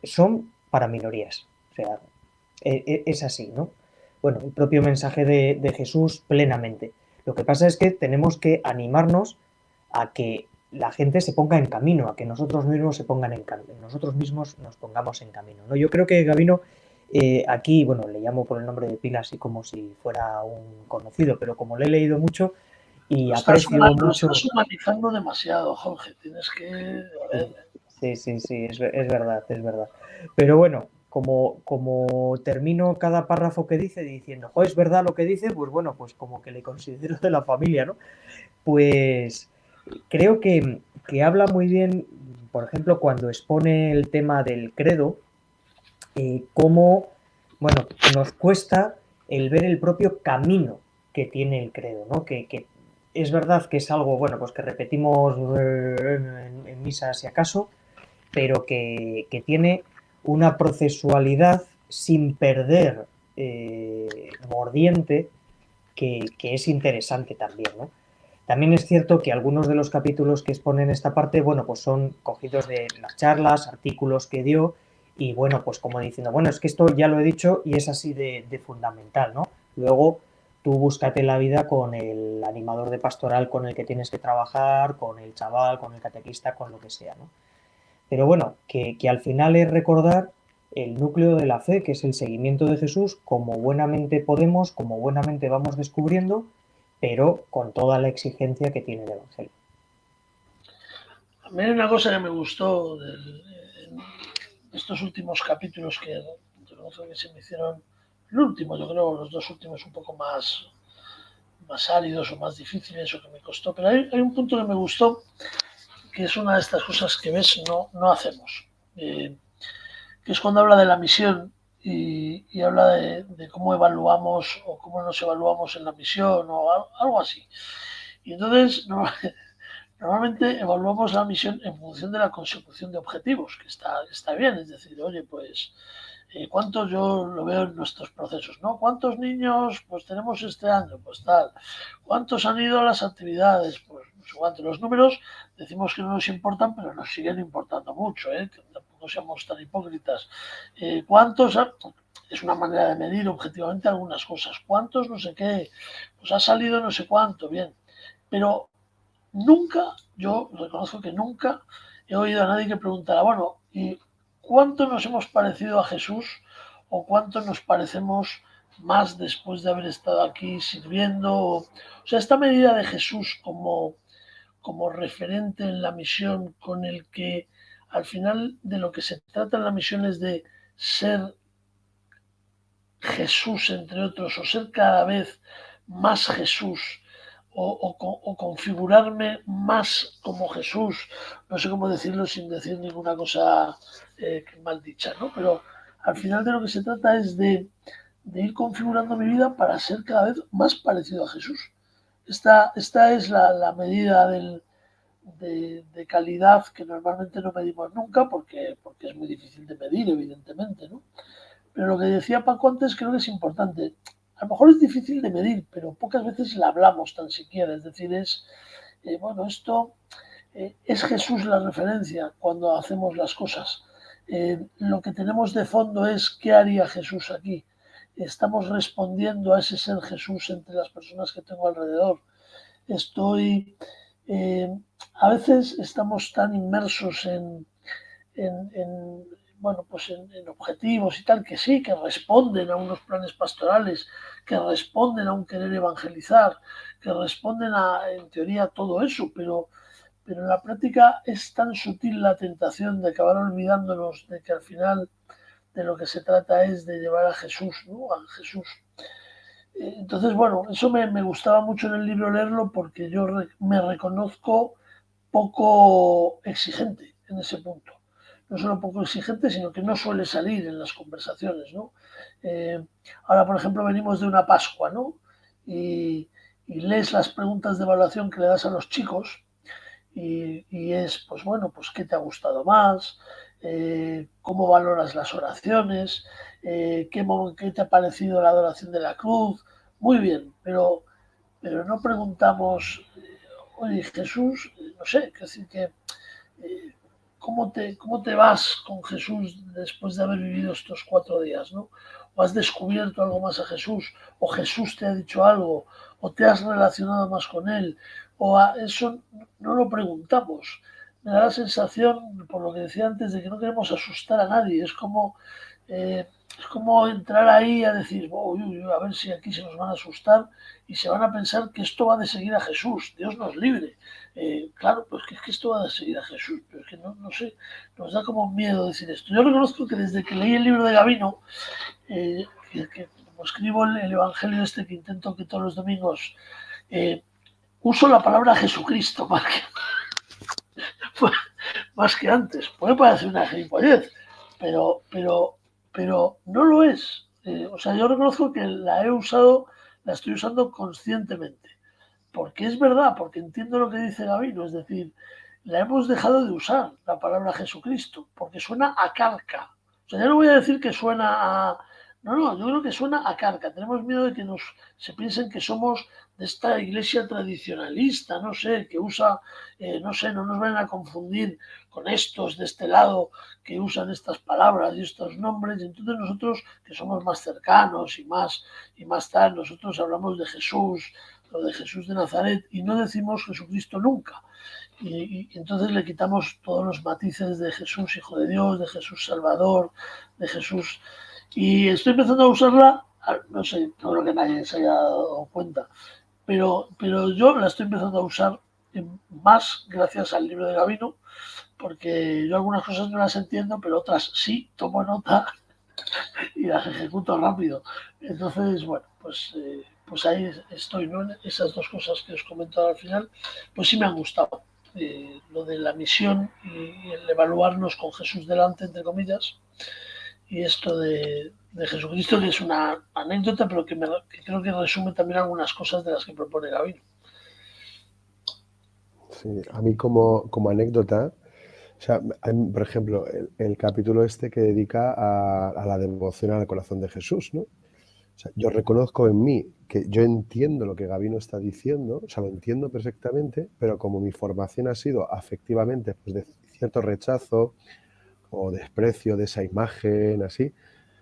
Son para minorías. O sea, es así, ¿no? Bueno, el propio mensaje de Jesús plenamente. Lo que pasa es que tenemos que animarnos a que la gente se ponga en camino, a que nosotros mismos nosotros mismos nos pongamos en camino, ¿no? Yo creo que Gabino aquí, bueno, le llamo por el nombre de pila así como si fuera un conocido, pero como le he leído mucho y aprecio mucho. Lo estás humanizando demasiado, Jorge. Tienes que. Sí, es verdad, es verdad. Pero bueno, como termino cada párrafo que dice diciendo, es verdad lo que dice, pues bueno, pues como que le considero de la familia, ¿no? Pues creo que habla muy bien, por ejemplo, cuando expone el tema del credo, cómo bueno, nos cuesta el ver el propio camino que tiene el credo, ¿no? Que es verdad que es algo, bueno, pues que repetimos en misa si acaso, pero que tiene una procesualidad sin perder mordiente que es interesante también, ¿no? También es cierto que algunos de los capítulos que exponen esta parte, bueno, pues son cogidos de las charlas, artículos que dio, y bueno, pues como diciendo, bueno, es que esto ya lo he dicho y es así de fundamental, ¿no? Luego tú búscate la vida con el animador de pastoral con el que tienes que trabajar, con el chaval, con el catequista, con lo que sea, ¿no? Pero bueno, que al final es recordar el núcleo de la fe, que es el seguimiento de Jesús, como buenamente podemos, como buenamente vamos descubriendo, pero con toda la exigencia que tiene el Evangelio. A mí hay una cosa que me gustó en estos últimos capítulos que se me hicieron, el último, yo creo, los dos últimos un poco más áridos o más difíciles o que me costó, pero hay un punto que me gustó, que es una de estas cosas que ves no hacemos, que es cuando habla de la misión y habla de cómo evaluamos o cómo nos evaluamos en la misión o algo así. Y entonces normalmente evaluamos la misión en función de la consecución de objetivos, que está bien, es decir, oye, pues ¿cuántos? Yo lo veo en nuestros procesos, ¿no? ¿Cuántos niños pues tenemos este año? Pues tal. ¿Cuántos han ido a las actividades? Pues no sé cuántos. Los números decimos que no nos importan, pero nos siguen importando mucho, ¿eh? Que tampoco seamos tan hipócritas. ¿Cuántos? Es una manera de medir objetivamente algunas cosas. ¿Cuántos? No sé qué. Pues ha salido no sé cuánto, bien. Pero nunca, yo reconozco que nunca he oído a nadie que preguntara, bueno, ¿y cuánto nos hemos parecido a Jesús o cuánto nos parecemos más después de haber estado aquí sirviendo? O sea, esta medida de Jesús como referente en la misión con el que al final de lo que se trata en la misión es de ser Jesús, entre otros, o ser cada vez más Jesús, o configurarme más como Jesús, no sé cómo decirlo sin decir ninguna cosa mal dicha, ¿no? Pero al final de lo que se trata es de ir configurando mi vida para ser cada vez más parecido a Jesús. Esta es la medida de calidad que normalmente no medimos nunca porque es muy difícil de medir, evidentemente, ¿no? Pero lo que decía Paco antes creo que es importante. A lo mejor es difícil de medir, pero pocas veces la hablamos tan siquiera. Es decir, bueno, esto es Jesús la referencia cuando hacemos las cosas. Lo que tenemos de fondo es qué haría Jesús aquí. Estamos respondiendo a ese ser Jesús entre las personas que tengo alrededor. Estoy, eh, a veces estamos tan inmersos en bueno, pues en objetivos y tal, que sí, que responden a unos planes pastorales, que responden a un querer evangelizar, que responden a, en teoría, todo eso, pero en la práctica es tan sutil la tentación de acabar olvidándonos de que al final de lo que se trata es de llevar a Jesús, ¿no? A Jesús. Entonces, bueno, eso me gustaba mucho en el libro leerlo porque yo me reconozco poco exigente en ese punto. No solo poco exigente, sino que no suele salir en las conversaciones, ¿no? Ahora, por ejemplo, venimos de una Pascua, ¿no? Y lees las preguntas de evaluación que le das a los chicos y es, pues bueno, pues qué te ha gustado más, cómo valoras las oraciones, qué te ha parecido la adoración de la cruz. Muy bien, pero no preguntamos, oye, Jesús, no sé, es decir, que cómo te vas con Jesús después de haber vivido estos 4 días, ¿no? O has descubierto algo más a Jesús, o Jesús te ha dicho algo, o te has relacionado más con Él, eso no lo preguntamos. Me da la sensación, por lo que decía antes, de que no queremos asustar a nadie. Es como entrar ahí a decir, uy, uy, a ver si aquí se nos van a asustar y se van a pensar que esto va de seguir a Jesús. Dios nos libre. Claro, pues que es que esto va de seguir a Jesús, pero es que no sé, nos da como miedo decir esto. Yo reconozco que desde que leí el libro de Gavino, que como escribo el Evangelio este que intento que todos los domingos, uso la palabra Jesucristo más que antes. Puede parecer una gilipollez, pero no lo es. O sea, yo reconozco que la estoy usando conscientemente. Porque es verdad, porque entiendo lo que dice Gabino, es decir, la hemos dejado de usar, la palabra Jesucristo, porque suena a carca. O sea, ya no voy a decir que suena a... No, yo creo que suena a carca. Tenemos miedo de que se piensen que somos de esta iglesia tradicionalista, no sé, que usa, no sé, no nos vayan a confundir con estos de este lado que usan estas palabras y estos nombres. Y entonces nosotros, que somos más cercanos y más tal, nosotros hablamos de Jesús, lo de Jesús de Nazaret, y no decimos Jesucristo nunca. Y entonces le quitamos todos los matices de Jesús, Hijo de Dios, de Jesús Salvador, de Jesús. Y estoy empezando a usarla, no sé, no creo que nadie se haya dado cuenta, pero yo la estoy empezando a usar más gracias al libro de Gabino, porque yo algunas cosas no las entiendo, pero otras sí, tomo nota y las ejecuto rápido. Entonces, bueno, pues ahí estoy, ¿no? Esas dos cosas que os he comentado al final, pues sí me han gustado. Lo de la misión y el evaluarnos con Jesús delante, entre comillas, y esto de Jesucristo, que es una anécdota, pero que creo que resume también algunas cosas de las que propone Gabino. Sí, a mí como anécdota, o sea, por ejemplo, el capítulo este que dedica a la devoción al corazón de Jesús, ¿no? O sea, yo reconozco en mí que yo entiendo lo que Gabino está diciendo, o sea, lo entiendo perfectamente, pero como mi formación ha sido afectivamente pues, de cierto rechazo o desprecio de esa imagen, así,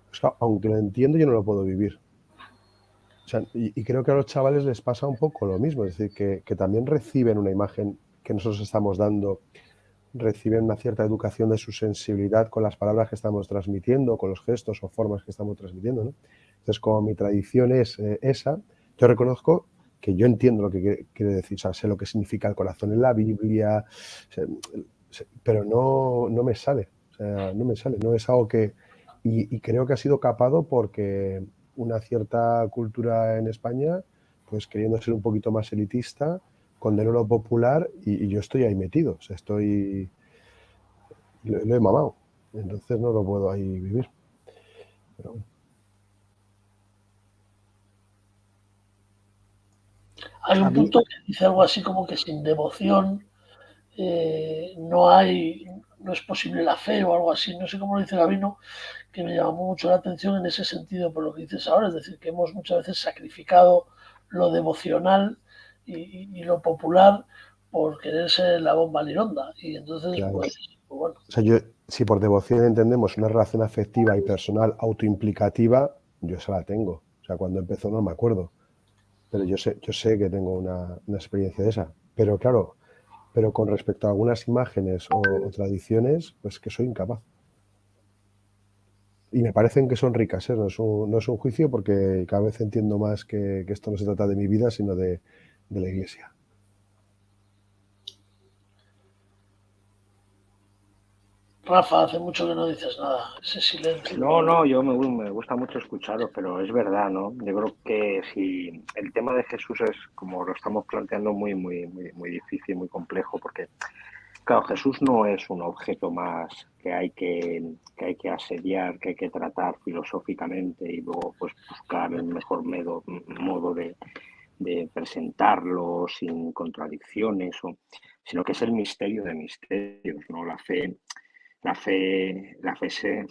pues, claro, aunque lo entiendo, yo no lo puedo vivir. O sea, y creo que a los chavales les pasa un poco lo mismo, es decir, que también reciben una imagen que nosotros estamos dando, reciben una cierta educación de su sensibilidad con las palabras que estamos transmitiendo, con los gestos o formas que estamos transmitiendo, ¿no? Entonces, como mi tradición es esa, yo reconozco que yo entiendo lo que quiere decir, o sea, sé lo que significa el corazón en la Biblia, pero no me sale, o sea, no me sale, no es algo que... Y creo que ha sido capado porque una cierta cultura en España, pues queriendo ser un poquito más elitista, condeno lo popular y yo estoy ahí metido, o sea, lo he mamado, entonces no lo puedo ahí vivir. Pero bueno. Hay A un mí, punto que dice algo así como que sin devoción no es posible la fe o algo así. No sé cómo lo dice Gabino, que me llamó mucho la atención en ese sentido por lo que dices ahora, es decir, que hemos muchas veces sacrificado lo devocional y lo popular por querer ser la bomba lironda. Y entonces, Claro. pues bueno. O sea, si por devoción entendemos una relación afectiva y personal autoimplicativa, yo esa la tengo. O sea, cuando empezó no me acuerdo, pero yo sé que tengo una experiencia de esa. Pero claro, pero con respecto a algunas imágenes o tradiciones, pues que soy incapaz. Y me parecen que son ricas, ¿eh? No es un juicio porque cada vez entiendo más que esto no se trata de mi vida, sino de la Iglesia. Rafa, hace mucho que no dices nada, ese silencio. No, me gusta mucho escucharos, pero es verdad, ¿no? Yo creo que si el tema de Jesús es, como lo estamos planteando, muy difícil, muy complejo, porque, claro, Jesús no es un objeto más que hay que asediar, que hay que tratar filosóficamente y luego pues buscar el mejor modo de presentarlo sin contradicciones, sino que es el misterio de misterios, ¿no? Fe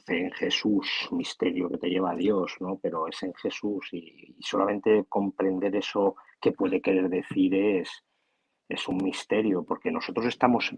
en Jesús, misterio que te lleva a Dios, ¿no? Pero es en Jesús y solamente comprender eso que puede querer decir es un misterio, porque nosotros estamos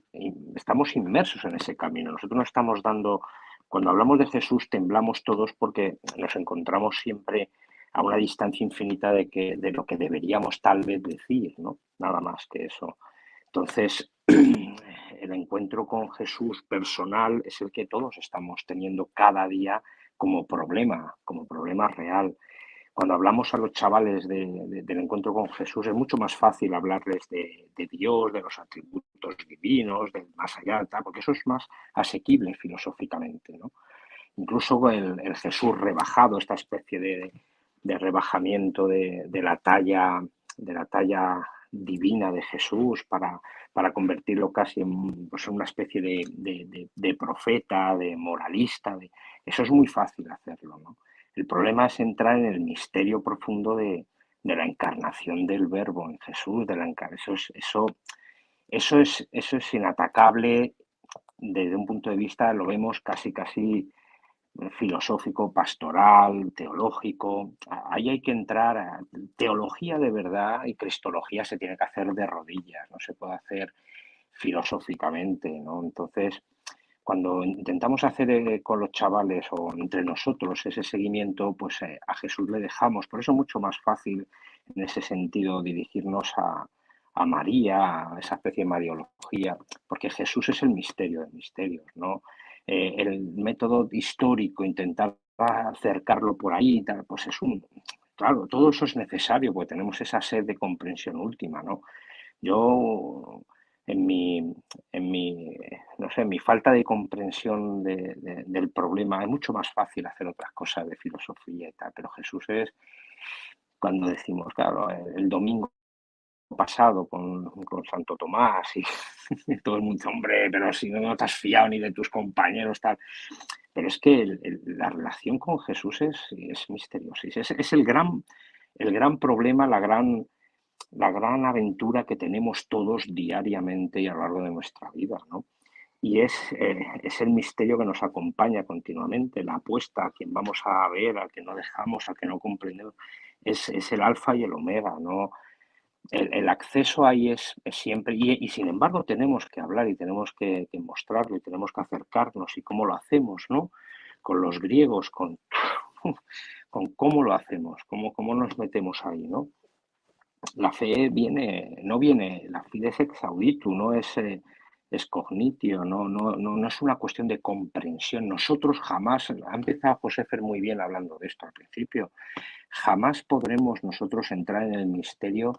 inmersos en ese camino. Nosotros no estamos dando, cuando hablamos de Jesús temblamos todos porque nos encontramos siempre a una distancia infinita de lo que deberíamos tal vez decir, ¿no? Nada más que eso. Entonces, el encuentro con Jesús personal es el que todos estamos teniendo cada día como problema real. Cuando hablamos a los chavales del encuentro con Jesús es mucho más fácil hablarles de Dios, de los atributos divinos, del más allá, tal, porque eso es más asequible filosóficamente, ¿no? Incluso el Jesús rebajado, esta especie de rebajamiento de la talla divina de Jesús para convertirlo casi en pues, una especie de profeta, de moralista. Eso es muy fácil hacerlo, ¿no? El problema es entrar en el misterio profundo de la encarnación del Verbo en Jesús, eso es inatacable desde un punto de vista, lo vemos casi filosófico, pastoral, teológico. Ahí hay que entrar a teología de verdad, y cristología se tiene que hacer de rodillas, no se puede hacer filosóficamente, ¿no? Entonces, cuando intentamos hacer con los chavales o entre nosotros ese seguimiento, pues a Jesús le dejamos. Por eso es mucho más fácil en ese sentido dirigirnos a María, a esa especie de mariología, porque Jesús es el misterio de misterios, ¿no? El método histórico, intentar acercarlo por ahí, pues claro, todo eso es necesario porque tenemos esa sed de comprensión última, ¿no? Yo, en mi, no sé, en mi falta de comprensión del problema, es mucho más fácil hacer otras cosas de filosofía y tal, pero Jesús es, cuando decimos, claro, el domingo pasado con Santo Tomás y todo el mundo dice, hombre, pero si no te has fiado ni de tus compañeros, tal. Pero es que la relación con Jesús es misteriosa, es el gran problema, la gran aventura que tenemos todos diariamente y a lo largo de nuestra vida, ¿no? Y es el misterio que nos acompaña continuamente, la apuesta a quien vamos a ver, al que no dejamos, al que no comprendemos, es el alfa y el omega, ¿no? El acceso ahí es siempre, y sin embargo tenemos que hablar y tenemos que mostrarlo y tenemos que acercarnos y cómo lo hacemos, ¿no? Con los griegos, con cómo lo hacemos, cómo nos metemos ahí, ¿no? La fe no viene, la fides ex auditu, no es cognitio, no es una cuestión de comprensión. Nosotros jamás, ha empezado José Fer muy bien hablando de esto al principio, jamás podremos nosotros entrar en el misterio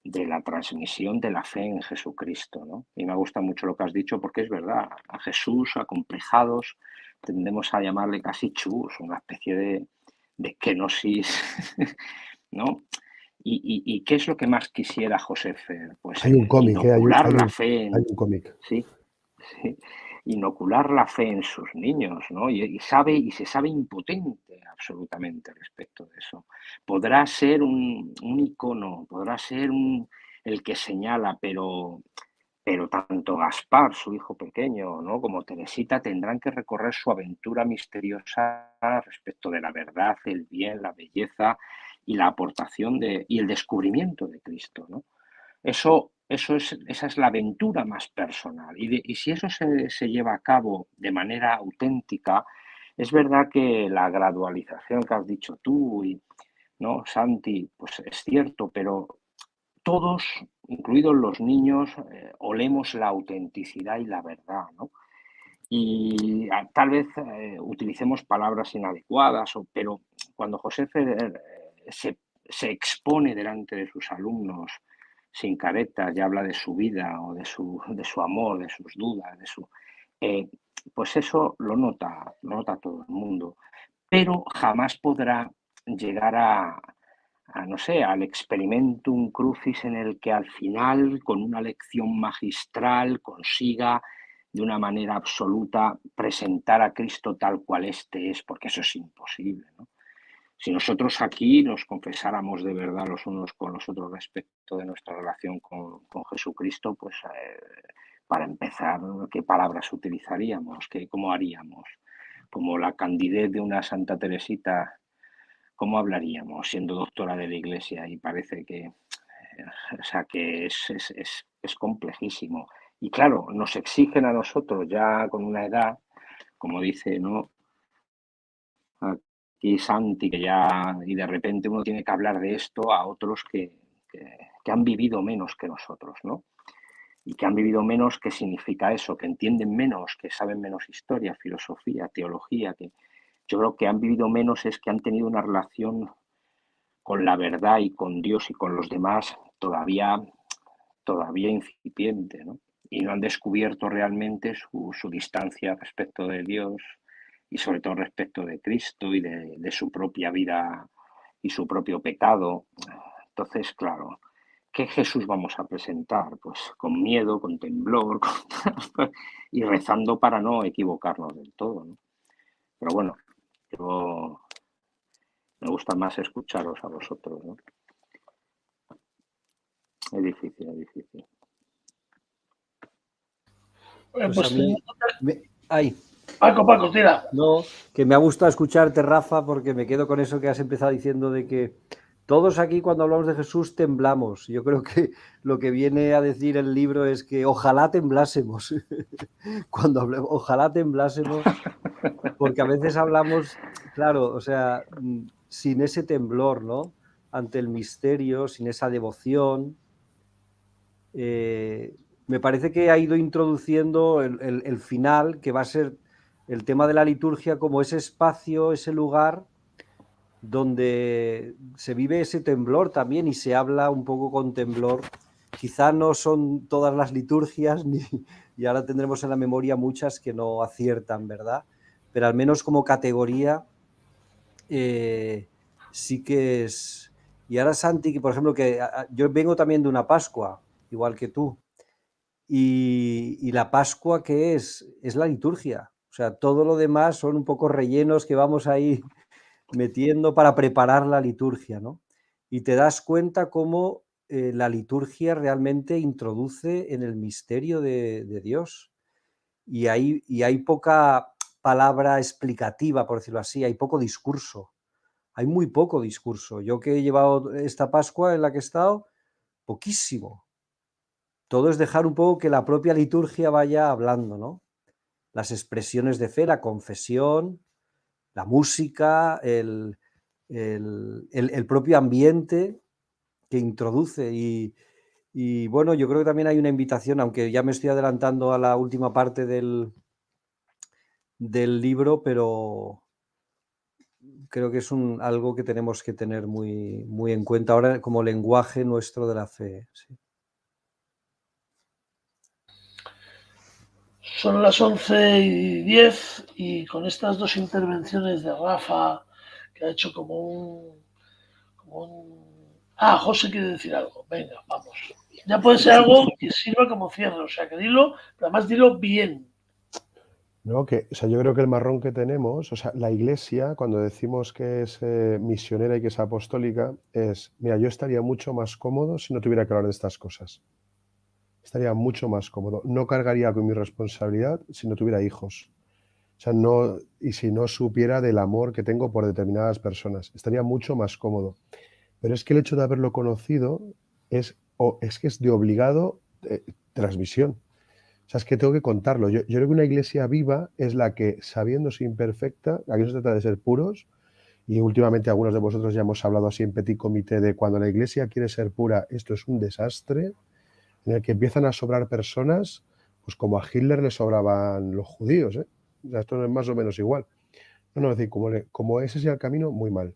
de la transmisión de la fe en Jesucristo, ¿no? Y me gusta mucho lo que has dicho porque es verdad, a Jesús, acomplejados, tendemos a llamarle casi chus, una especie de kenosis, ¿no? ¿Y qué es lo que más quisiera José Fer? Pues Hay un cómic, inocular la fe hay un cómic. sí, sí, inocular la fe en sus niños, ¿no? Y se sabe impotente absolutamente respecto de eso. Podrá ser un icono, podrá ser el que señala, pero tanto Gaspar, su hijo pequeño, ¿no? Como Teresita tendrán que recorrer su aventura misteriosa respecto de la verdad, el bien, la belleza y la aportación y el descubrimiento de Cristo, ¿no? Esa es la aventura más personal. Y si eso se lleva a cabo de manera auténtica, es verdad que la gradualización que has dicho tú ¿no, Santi? Pues es cierto, pero todos, incluidos los niños, olemos la autenticidad y la verdad, ¿no? Y tal vez utilicemos palabras inadecuadas, pero cuando José Ferrer se expone delante de sus alumnos sin caretas y habla de su vida o de su amor, de sus dudas, eh, pues eso lo nota todo el mundo, pero jamás podrá llegar no sé, al experimentum crucis en el que al final, con una lección magistral, consiga de una manera absoluta presentar a Cristo tal cual éste es, porque eso es imposible, ¿no? Si nosotros aquí nos confesáramos de verdad los unos con los otros respecto de nuestra relación con Jesucristo, pues para empezar, ¿qué palabras utilizaríamos? ¿Cómo haríamos? Como la candidez de una Santa Teresita, ¿cómo hablaríamos siendo doctora de la Iglesia? Y parece que, o sea, que es complejísimo. Y claro, nos exigen a nosotros ya con una edad, como dice, ¿no? Aquí Santi, y de repente uno tiene que hablar de esto a otros que han vivido menos que nosotros, ¿no? Y que han vivido menos, ¿qué significa eso? Que entienden menos, que saben menos historia, filosofía, teología, que yo creo que han vivido menos es que han tenido una relación con la verdad y con Dios y con los demás todavía incipiente, ¿no? Y no han descubierto realmente su distancia respecto de Dios y sobre todo respecto de Cristo y de su propia vida y su propio pecado. Entonces, claro, ¿qué Jesús vamos a presentar? Pues con miedo, con temblor y rezando para no equivocarnos del todo, ¿no? Pero bueno, yo Me gusta más escucharos a vosotros, ¿no? Es difícil, es difícil. Pues Pues a mí... Ay, Paco, tira. no, que me ha gustado escucharte, Rafa, porque me quedo con eso que has empezado diciendo de que todos aquí cuando hablamos de Jesús temblamos. Yo creo que lo que viene a decir el libro es que ojalá temblásemos. Cuando hablemos, ojalá temblásemos, porque a veces hablamos, claro, o sea, sin ese temblor, ¿no? Ante el misterio, sin esa devoción. Me parece que ha ido introduciendo el final, que va a ser el tema de la liturgia como ese espacio, ese lugar donde se vive ese temblor también y se habla un poco con temblor. Quizá no son todas las liturgias y ahora tendremos en la memoria muchas que no aciertan, ¿verdad? Pero al menos como categoría sí que es... Y ahora Santi, que por ejemplo, que yo vengo también de una Pascua, igual que tú, y la Pascua, ¿qué es? Es la liturgia. O sea, todo lo demás son un poco rellenos que vamos ahí metiendo para preparar la liturgia, ¿no? Y te das cuenta cómo la liturgia realmente introduce en el misterio de Dios. Y hay poca palabra explicativa, por decirlo así, hay poco discurso. Hay muy poco discurso. Yo que he llevado esta Pascua en la que he estado, poquísimo. Todo es dejar un poco que la propia liturgia vaya hablando, ¿no? Las expresiones de fe, la confesión, la música, el propio ambiente que introduce. Y bueno, yo creo que también hay una invitación, aunque ya me estoy adelantando a la última parte del libro, pero creo que es algo que tenemos que tener muy, muy en cuenta ahora como lenguaje nuestro de la fe. Sí. Son las 11:10 y con estas dos intervenciones de Rafa, que ha hecho Ah, José quiere decir algo. Venga, vamos. Ya puede ser algo que sirva como cierre, o sea, que dilo, pero además dilo bien. No, o sea, yo creo que el marrón que tenemos, o sea, la iglesia, cuando decimos que es misionera y que es apostólica, mira, yo estaría mucho más cómodo si no tuviera que hablar de estas cosas. Estaría mucho más cómodo. No cargaría con mi responsabilidad si no tuviera hijos. O sea, y si no supiera del amor que tengo por determinadas personas. Estaría mucho más cómodo. Pero es que el hecho de haberlo conocido es que es de obligado transmisión. O sea, es que tengo que contarlo. Yo creo que una iglesia viva es la que, sabiéndose imperfecta, aquí no se trata de ser puros, y últimamente algunos de vosotros ya hemos hablado así en petit comité de cuando la iglesia quiere ser pura, esto es un desastre, en el que empiezan a sobrar personas, pues como a Hitler le sobraban los judíos, ¿eh? O sea, esto no es más o menos igual. No, es decir, como ese sea el camino, muy mal.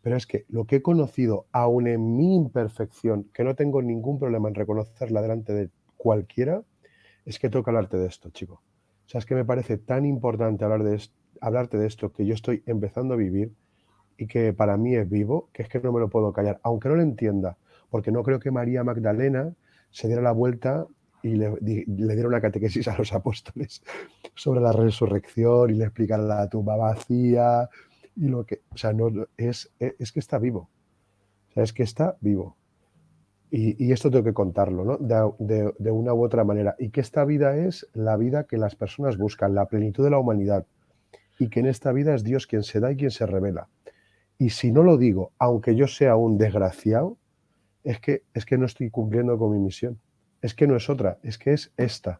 Pero es que lo que he conocido, aun en mi imperfección, que no tengo ningún problema en reconocerla delante de cualquiera, es que tengo que hablarte de esto, chico. O sea, es que me parece tan importante hablarte de esto que yo estoy empezando a vivir y que para mí es vivo, que es que no me lo puedo callar, aunque no lo entienda, porque no creo que María Magdalena se diera la vuelta y le diera una catequesis a los apóstoles sobre la resurrección y le explicara la tumba vacía y lo que, o sea, no, es que está vivo, o sea, es que está vivo. Y esto tengo que contarlo, ¿no? De una u otra manera. Y que esta vida es la vida que las personas buscan, la plenitud de la humanidad. Y que en esta vida es Dios quien se da y quien se revela. Y si no lo digo, aunque yo sea un desgraciado, es que no estoy cumpliendo con mi misión. Es que no es otra, es que es esta.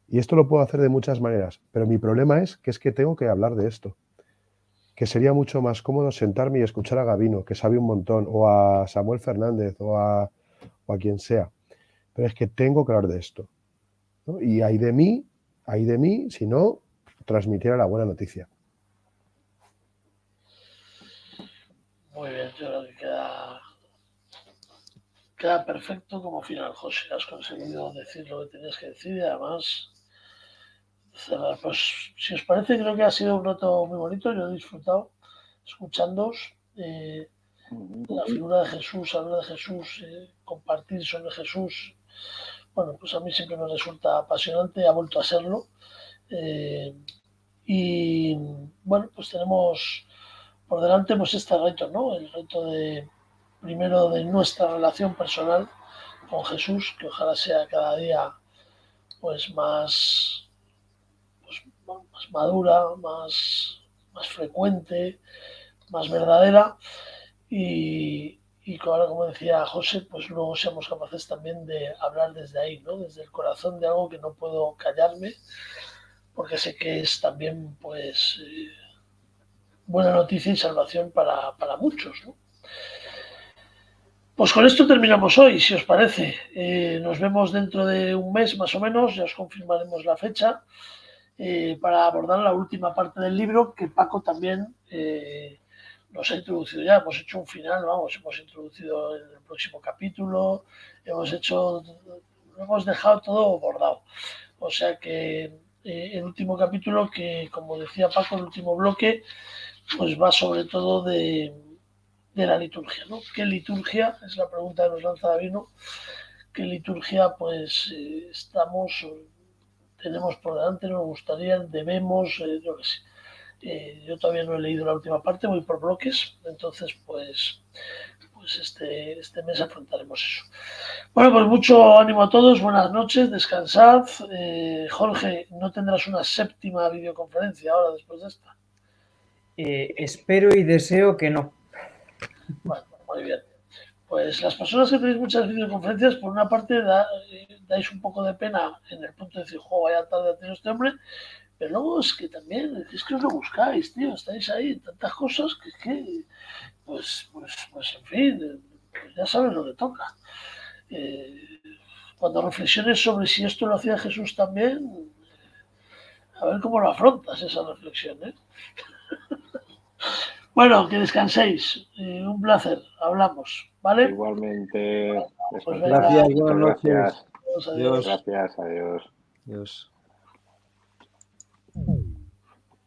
Y esto lo puedo hacer de muchas maneras, pero mi problema es que tengo que hablar de esto. Que sería mucho más cómodo sentarme y escuchar a Gabino, que sabe un montón, o a Samuel Fernández, o a quien sea. Pero es que tengo que hablar de esto, ¿no? Y hay de mí, si no, transmitiera la buena noticia. Muy bien, yo creo que queda perfecto como final, José. Has conseguido decir lo que tenías que decir y además cerrar. Pues si os parece, creo que ha sido un rato muy bonito. Yo he disfrutado escuchándoos. La figura de Jesús, hablar de Jesús, compartir sobre Jesús. Bueno, pues a mí siempre me resulta apasionante, ha vuelto a serlo. Y bueno, pues tenemos por delante pues este reto, ¿no? El reto de, primero, de nuestra relación personal con Jesús, que ojalá sea cada día pues más madura, más frecuente, más verdadera y ahora, como decía José, pues luego seamos capaces también de hablar desde ahí, ¿no? Desde el corazón, de algo que no puedo callarme, porque sé que es también pues buena noticia y salvación para muchos, ¿no? Pues con esto terminamos hoy, si os parece. Nos vemos dentro de un mes más o menos, ya os confirmaremos la fecha, para abordar la última parte del libro que Paco también nos ha introducido ya. Hemos hecho un final, vamos, hemos introducido el próximo capítulo, hemos dejado todo bordado. O sea que el último capítulo, que como decía Paco, el último bloque, pues va sobre todo de la liturgia, ¿no? ¿Qué liturgia? Es la pregunta que nos lanza Davino. ¿Qué liturgia pues tenemos por delante, nos gustaría, debemos, yo qué sé. Yo todavía no he leído la última parte, voy por bloques, entonces pues este mes afrontaremos eso. Bueno, pues mucho ánimo a todos, buenas noches, descansad. Jorge, ¿no tendrás una séptima videoconferencia ahora después de esta? Espero y deseo que no. Bueno, muy bien. Pues las personas que tenéis muchas videoconferencias, por una parte dais un poco de pena en el punto de decir, jo, vaya tarde ha tenido este hombre, pero luego es que también, es que os lo buscáis, tío, estáis ahí, tantas cosas pues en fin, pues ya sabes lo que toca. Cuando reflexiones sobre si esto lo hacía Jesús también, a ver cómo lo afrontas esa reflexión, ¿eh? Bueno, que descanséis. Un placer. Hablamos, ¿vale? Igualmente, Pues descansad. Gracias, Muchas buenas noches. gracias. Adiós. Gracias, adiós. Adiós.